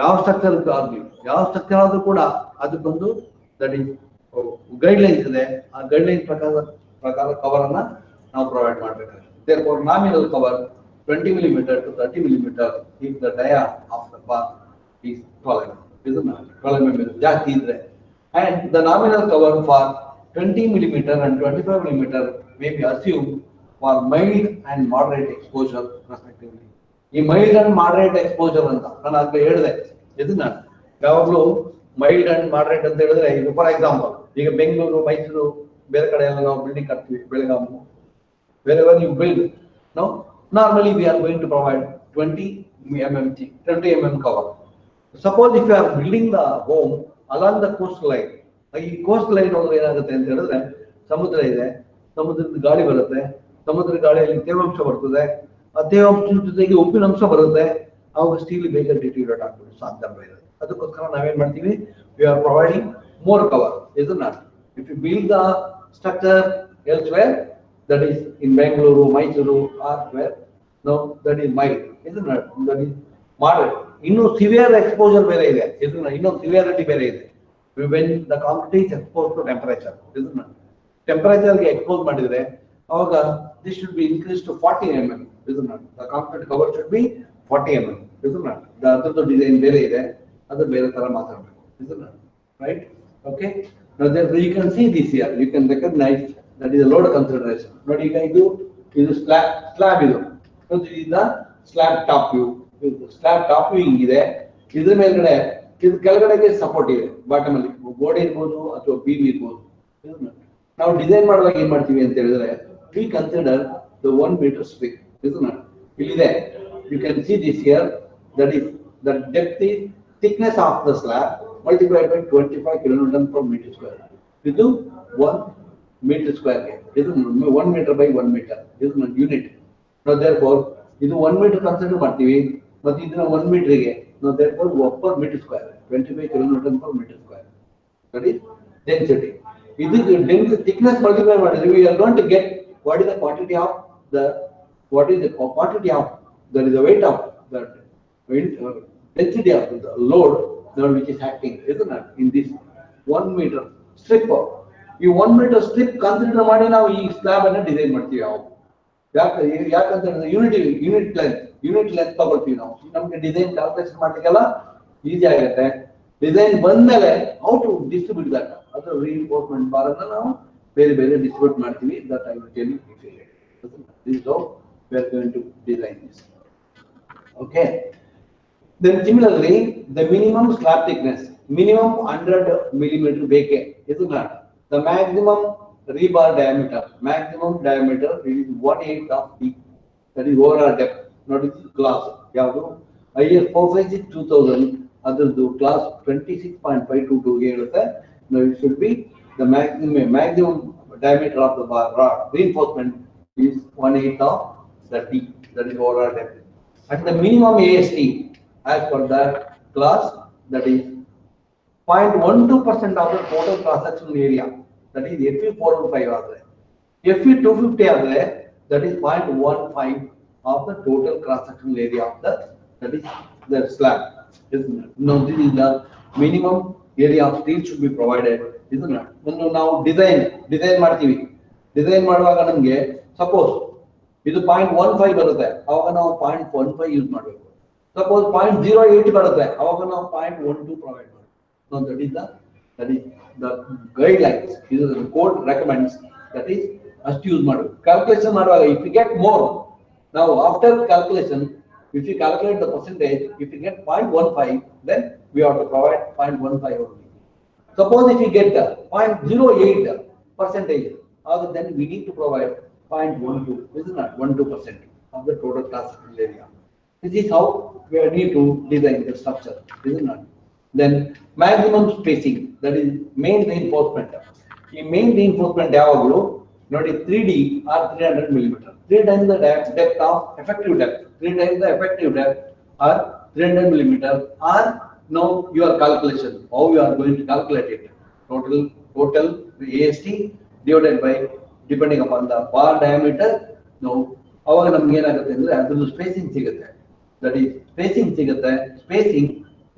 ಯಾವ ಸ್ಟ್ರಕ್ಚರ್ ಆದ್ರೂ ಕೂಡ ಅದಕ್ಕೊಂದು ದಟ್ ಈಸ್ ಗೈಡ್ಲೈನ್ಸ್ ಇದೆ. ಆ ಗೈಡ್ಲೈನ್ಸ್ ಪ್ರಕಾರ ಕವರ್ ಅನ್ನ ನಾವು ಪ್ರೊವೈಡ್ ಮಾಡಬೇಕಾಗುತ್ತೆ. therefore nominal cover 20 millimeter to 30 millimeter if the dia of the bar is 12 mm ಜಾಸ್ತಿ ಇದ್ರೆ, and the nominal cover for 20 millimeter and 25 millimeter may be assumed for mild and moderate exposure respectively. ಈ mild and moderate exposure ಅಂತ ನಾನು ಆಗ್ಲೇ ಹೇಳಿದೆ. ಇದನ್ನ ಯಾವಾಗಲೂ mild and moderate ಅಂತ ಹೇಳಿದ್ರೆ, ಈಗ ಫಾರ್ ಎಕ್ಸಾಂಪಲ್ ಈಗ ಬೆಂಗಳೂರು, ಮೈಸೂರು, ಬೇರೆ ಕಡೆ ಎಲ್ಲ ನಾವು ಬಿಲ್ಡಿಂಗ್ ಕಟ್ತೀವಿ, Belagavi, wherever you build, no, normally we are going to provide 20 20 mm cover. Suppose if you are building the home along the coastline, ಈ ಕೋಸ್ಟ್ ಲೈನ್ ಹೋದ್ರೆ ಏನಾಗುತ್ತೆ ಅಂತ ಹೇಳಿದ್ರೆ ಸಮುದ್ರ ಇದೆ, ಸಮುದ್ರದ ಗಾಳಿ ಬರುತ್ತೆ, ಸಮುದ್ರ ಗಾಳಿಯಲ್ಲಿ ತೇವಾಂಶ ಬರ್ತದೆ, ಆ ತೇವಾಂಶದ ಜೊತೆಗೆ ಉಪ್ಪಿನಂಶ ಬರುತ್ತೆ, ಅವಾಗ ಸ್ಟೀಲ್ ಬೇಗ ಡಿಟೀರಿಯೇಟ್ ಆಗ್ಬೋದು ಸಾಧ್ಯತೆ ಇದೆ. ಅದಕ್ಕೋಸ್ಕರ ನಾವೇನ್ ಮಾಡ್ತೀವಿ, we are providing more cover. ಇದನ್ನ if you build the structure elsewhere, that is in Bengaluru, Mysuru or where, no that is mild, ಇದನ್ನ ದಟ್ ಈಸ್ ಮಾಡರ್ಡ್. ಇನ್ನು ಸಿವಿಯರ್ ಎಕ್ಸ್ಪೋಜರ್ ಬೇರೆ ಇದೆ, ಇದನ್ನ ಇನ್ನೊಂದು ಸಿವಿಯಾರಿಟಿ ಬೇರೆ ಇದೆ. when the concrete is exposed to temperature, isn't it? Temperature ಗೆ expose ಮಾಡಿದ್ರೆ ಅವಾಗ this should be increased to 40 mm, isn't it? The concrete cover should be 40 mm, isn't it? ಅದರದ್ದು ಡಿಸೈನ್ ಬೇರೆ ಇದೆ, ಅದು ಬೇರೆ ತರ ಮಾತಾಡಬೇಕು, isn't it? Right? Okay. Now then you can see this here, you can recognize that is a load consideration. ನೋಡಿ ಈಗ ಇದು slab ಇದು, ಇದು slab top view. Slab top view ಹಿಂಗಿದೆ, ಇದ್ರ ಮೇಲ್ಗಡೆ ಇದು ಕೆಳಗಡೆಗೆ ಸಪೋರ್ಟ್ ಇದೆ, ಬಾಟಮ್ ಅಲ್ಲಿ ಗೋಡೆ ಇರ್ಬೋದು ಅಥವಾ ಬೀಮ್ ಇರ್ಬೋದು. ನಾವು ಡಿಸೈನ್ ಮಾಡುವಾಗ ಏನ್ ಮಾಡ್ತೀವಿ ಅಂತ ಹೇಳಿದ್ರೆ, we consider the 1 meter strip. ಇಲ್ಲಿದೆ, you can see this here, that is the depth is thickness of the slab multiplied by 25 kN/m². ಇದು 1 meter², ಇದು 1 meter by 1 meter, ಇದು ಯೂನಿಟ್. ದೇರ್ಫೋರ್ ಇದು 1 meter ಕನ್ಸಿಡರ್ ಮಾಡ್ತೀವಿ, ಮತ್ತೆ ಇದನ್ನ 1 meterಗೆ now therefore per meter², 25 kN/m². That is density. This density thickness multiply ಮಾಡಿದ್ರೆ we are going to get what is the quantity of the that is the weight of the density of the load which is acting, isn't it, in this 1 meter strip. ಈ 1 meter strip ಕನ್ಸಿಡರ್ ಮಾಡಿ ನಾವು ಈ ಸ್ಲ್ಯಾಬ್ ಅನ್ನು ಡಿಸೈನ್ ಮಾಡ್ತೀವಿ. ನಾವು ಯಾಕಂತ ಯೂನಿಟ್ ಲೆಂತ್ ತಗೊಳ್ತೀವಿ ನಾವು, ನಮ್ಗೆ ಡಿಸೈನ್ ಕ್ಯಾಲ್ಕುಲೇಷನ್ ಮಾಡ್ಲಿಕ್ಕೆಲ್ಲ ಈಸಿ ಆಗುತ್ತೆ. ಡಿಸೈನ್ ಬಂದ್ಮೇಲೆ ಹೌ ಟು ಡಿಸ್ಟ್ರಿಬ್ಯೂಟ್ ದಟ್, ಅದರ ರೀಇನ್ಫೋರ್ಸ್ಮೆಂಟ್ ಬಾರ್ ಅನ್ನ ನಾವು ಬೇರೆ ಬೇರೆ ಡಿಸ್ಟ್ರಿಬ್ಯೂಟ್ ಮಾಡ್ತೀವಿ. That I will tell you. This is how we are going to design this. Okay. Then similarly, the minimum slab thickness, minimum 100 mm ಬೇಕೆ, ಇದು not the maximum rebar diameter. Maximum diameter is 1/8 of the, that is overall depth. Not this class ಯಾವುದು IS 456-2000 ಅದರದ್ದು ಕ್ಲಾಸ್ 26.522 ಗೆ ಇರುತ್ತೆ. Now it should be the maximum diameter of the bar rod reinforcement is 1/8 of the D, that is overall depth. And the minimum AST as per that class, that is 0.12% of the total cross section area, that is FE 415 ಆದರೆ, FE 250 ಆದರೆ that is 0.15 of the total cross sectional area of that is the slab, isn't it? Now this is the minimum area of steel should be provided, isn't it? ನಾವು ಡಿಸೈನ್ ಮಾಡ್ತೀವಿ, ಡಿಸೈನ್ ಮಾಡುವಾಗ ನಮಗೆ ಸಪೋಸ್ ಇದು 0.15 ಬರುತ್ತೆ, ಅವಾಗ ನಾವು 0.15 ಯೂಸ್ ಮಾಡಬೇಕು. ಸಪೋಸ್ 0.08 ಬರುತ್ತೆ, ಅವಾಗ ನಾವು 0.12 ಪ್ರೊವೈಡ್ ಮಾಡಬೇಕು. Now that is the guidelines, ಇದು ಕೋಡ್ ರೆಕಮೆಂಡ್ಸ್, ದಟ್ ಈಸ್ ಅಷ್ಟು ಯೂಸ್ ಮಾಡಬೇಕು. ಕ್ಯಾಲ್ಕುಲೇಷನ್ ಮಾಡುವಾಗ if you get more, now after calculation, if you calculate the percentage, if you get 0.15, then we have to provide 0.15 only. Suppose if you get 0.08%, then we need to provide 0.12, isn't it? 12% of the total cross sectional area. This is how we need to design the structure, isn't it? Then maximum spacing, that is main reinforcement. The main reinforcement ಯಾವಾಗಲೂ ನೋಡಿ 3D or 300 mm, 3 times the depth of effective depth, 3 times the effective depth or 300 mm, or now your calculation, how you are going to calculate it, total AST divided by depending upon the bar diameter. Now ಅವಾಗ ನಮ್ಗೆ ಏನಾಗುತ್ತೆ ಅಂದ್ರೆ ಅದ್ರದ್ದು ಸ್ಪೇಸಿಂಗ್ ಸಿಗುತ್ತೆ, ದಟ್ ಈಸ್ ಸ್ಪೇಸಿಂಗ್ ಸಿಗುತ್ತೆ. ಸ್ಪೇಸಿಂಗ್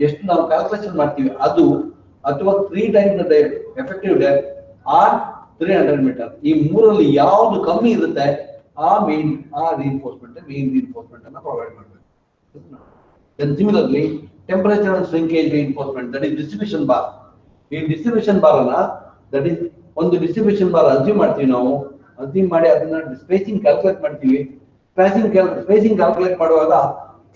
ಎಷ್ಟು ನಾವು ಕ್ಯಾಲ್ಕುಲೇಷನ್ ಮಾಡ್ತೀವಿ ಅದು, ಅಥವಾ 3 times the effective depth or 300 meter, ಈ ಮೂರಲ್ಲಿ ಯಾವುದು ಕಮ್ಮಿ ಇರುತ್ತೆ ಆ reinforcement ಅನ್ನ ಪ್ರೊವೈಡ್ ಮಾಡಬೇಕು. Then similarly temperature and shrinkage reinforcement, that is distribution bar. ಈ distribution bar ಅನ್ನ, that is ಒಂದು distribution bar ಅಸ್ಯೂಮ್ ಮಾಡ್ತೀವಿ ನಾವು, ಅಸ್ಯೂಮ್ ಮಾಡಿ ಅದನ್ನ ಸ್ಪೇಸಿಂಗ್ ಕ್ಯಾಲ್ಕುಲೇಟ್ ಮಾಡ್ತೀವಿ. ಸ್ಪೇಸಿಂಗ್ ಕ್ಯಾಲ್ಕುಲೇಟ್ ಮಾಡುವಾಗ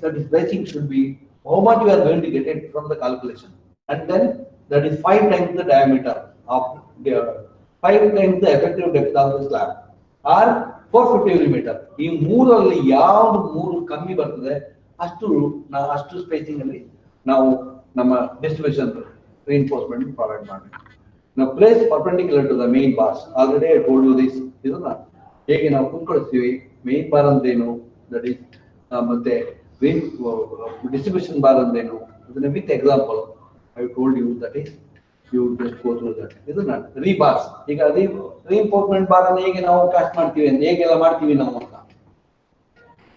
that spacing should be how much you are going to get it from the calculation, and then that is 5 times the diameter of the 5 times the effective depth of the slab or 450 mm. ಈ ಮೂರಲ್ಲಿ ಯಾವುದು ಮೂರು ಕಮ್ಮಿ ಬರ್ತದೆ ಅಷ್ಟು ಸ್ಪೇಸಿಂಗ್ ಅಲ್ಲಿ ನಾವು ನಮ್ಮ ಡಿಸ್ಟ್ರಿಬ್ಯೂಷನ್ reinforcement ಪ್ರೊವೈಡ್ ಮಾಡಬೇಕು. ನಾವು place perpendicular to the main bars. Already I told you this. ಇದನ್ನ ಹೇಗೆ ನಾವು ಕುತ್ಕೊಳ್ತೀವಿ, ಮೇನ್ ಬಾರ್ ಅಂದೇನು, ದಟ್ ಈಸ್ ಮತ್ತೆ ಡಿಸ್ಟ್ರಿಬ್ಯೂಷನ್ ಬಾರ್ ಅಂದೇನು, ಅದನ್ನ with example I told you, that is you just go through that. ಇದನ್ನ ರೀಬಾರ್ಸ್. ಈಗ reinforcement ಬಾರ್ ಅನ್ನು ಹೇಗೆ ನಾವು ಕಾಸ್ಟ್ ಮಾಡ್ತೀವಿ ಅಂತ, ಹೇಗೆಲ್ಲ ಮಾಡ್ತೀವಿ ನಾವು ಅಂತ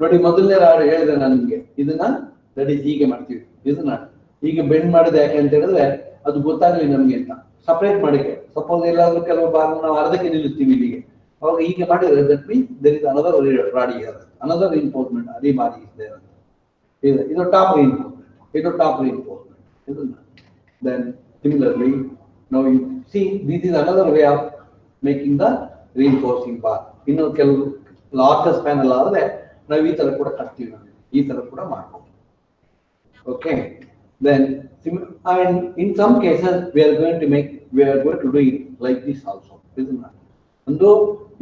ನೋಡಿ. ಮೊದಲನೇ ರಾಡ್ ಹೇಳಿದೆ ನಾನು ನಿಮ್ಗೆ, ಇದನ್ನ ದಟ್ ಈಸ್ ಹೀಗೆ ಮಾಡ್ತೀವಿ. ಇದನ್ನ ಹೀಗೆ ಬೆಂಡ್ ಮಾಡಿದೆ ಯಾಕೆ ಅಂತ ಹೇಳಿದ್ರೆ ಅದು ಗೊತ್ತಾಗ್ಲಿ ನಮ್ಗೆ ಅಂತ ಸಪರೇಟ್ ಮಾಡಿಕೆ. ಸಪೋಸ್ ಎಲ್ಲಾದ್ರೂ ಕೆಲವು ಬಾರ್ ನಾವು ಅರ್ಧಕ್ಕೆ ನಿಲ್ಲಿಸ್ತೀವಿ ಇಲ್ಲಿಗೆ, ಅವಾಗ ಹೀಗೆ ಮಾಡಿದ್ರೆ that means there is another rod here, another reinforcement ಅದೇ ಬಾರಿ ಇದೆ ಅಂತ. ಇದು ಟಾಪ್ reinforcement, ಇದು ಟಾಪ್ reinforcement. ಇದನ್ನ then similarly now you see this is another way of making the reinforcing bar. ಇನ್ನು ಕೆಲವು ಲಾರ್ಜಸ್ ಪ್ಯಾನಲ್ ಆದ್ರೆ ನಾವು ಈ ತರ ಕೂಡ ಕಟ್ತೀವಿ, ನಾವು ಈ ತರ ಕೂಡ ಮಾಡ್ಬೋದು. Okay, then and in some cases we are going to do it like this also. ಒಂದು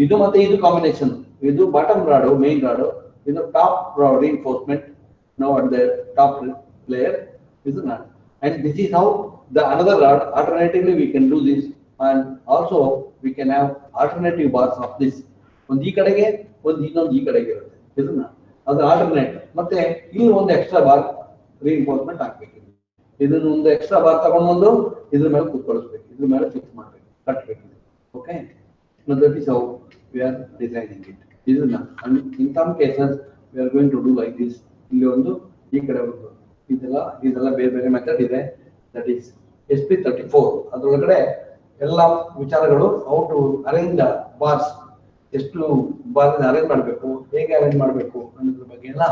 ಇದು ಮತ್ತೆ ಇದು ಕಾಂಬಿನೇಷನ್, ಇದು ಬಾಟಮ್ ರಾಡ್, ಮೇನ್ ರಾಡ್, ಇದು top reinforcement now at the top layer, isn't it? And this is how the another rod alternatively we can do this, and also we can have alternative bars of this. ಒಂದು ಈ ಕಡೆಗೆ ಒಂದು ಇನ್ನೊಂದು ಈ ಕಡೆಗೆ ಇರುತ್ತೆ, ಇದನ್ನ ಅದು ಆಲ್ಟರ್ನೇಟ್. ಮತ್ತೆ ಇಲ್ಲಿ ಒಂದು ಎಕ್ಸ್ಟ್ರಾ ಬಾರ್ reinforcement ಹಾಕ್ಬೇಕು. ಇದನ್ನ ಒಂದು ಎಕ್ಸ್ಟ್ರಾ ಬಾರ್ ತಗೊಂಡು ಬಂದು ಇದ್ರ ಮೇಲೆ ಕೂತ್ಕೊಳಿಸ್ಬೇಕು, ಇದ್ರ ಮೇಲೆ ಫಿಕ್ಸ್ ಮಾಡ್ಬೇಕು, ಕಟ್ಬೇಕು. Okay, that is how we are designing it. ಇದನ್ನ in some cases we are going to do like this. ಇಲ್ಲಿ ಒಂದು ಈ ಕಡೆ ಒಂದು ಇದೆಲ್ಲ ಬೇರೆ ಬೇರೆ ಮೆಥಡ್ ಇದೆ. That is SP34. ಅದರೊಳಗಡೆ ಎಲ್ಲ ವಿಚಾರಗಳು how to arrange the bars, ಎಷ್ಟು ಬಾರ್ ಅರೇಂಜ್ ಮಾಡಬೇಕು, ಹೇಗೆ ಅರೇಂಜ್ ಮಾಡಬೇಕು ಅನ್ನೋದ್ರ ಬಗ್ಗೆ ಎಲ್ಲ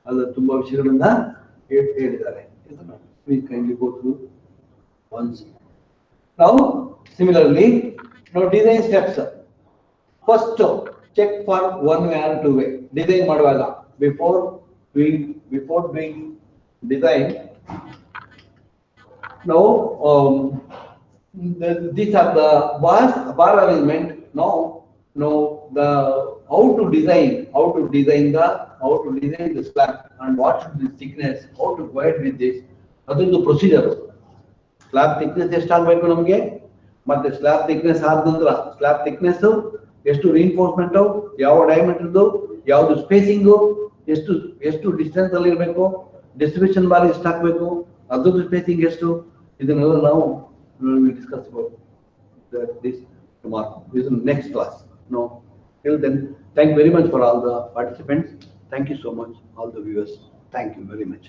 ಅದು ತುಂಬಾ ವಿಷಯಗಳನ್ನ ಹೇಳಿದ್ದಾರೆ. ಇದನ್ನ please kindly go through once. Now similarly, now design steps. First check for one way or two way. Design ಮಾಡುವಾಗ before doing design, now these are the bar arrangement. Now the how to design the slab and what should be thickness, how to go ahead with this. ಅದೊಂದು ಪ್ರೊಸೀಜರ್. ಸ್ಲ್ಯಾಬ್ ಥಿಕ್ನೆಸ್ ಎಷ್ಟಾಗಬೇಕು ನಮಗೆ, ಮತ್ತೆ ಸ್ಲ್ಯಾಬ್ ಥಿಕ್ನೆಸ್ ಆದ ನಂತರ ಸ್ಲ್ಯಾಬ್ ಥಿಕ್ನೆಸ್ ಎಷ್ಟು, reinforcement ಯಾವ ಡಯಾಮೀಟರ್ದು, ಯಾವ್ದು ಸ್ಪೇಸಿಂಗು, ಎಷ್ಟು ಡಿಸ್ಟೆನ್ಸ್ ಅಲ್ಲಿ ಇರಬೇಕು, ಡಿಸ್ಟ್ರಿಬ್ಯೂಷನ್ ಬಾರ್ ಎಷ್ಟು ಹಾಕಬೇಕು, ಅದ್ರದ್ದು ಸ್ಪೇಸಿಂಗ್ ಎಷ್ಟು, ಇದನ್ನೆಲ್ಲ ನಾವು discuss this tomorrow. This is the next class. No, till then, thank you very much for all the participants. Thank you so much, all the viewers. Thank you very much.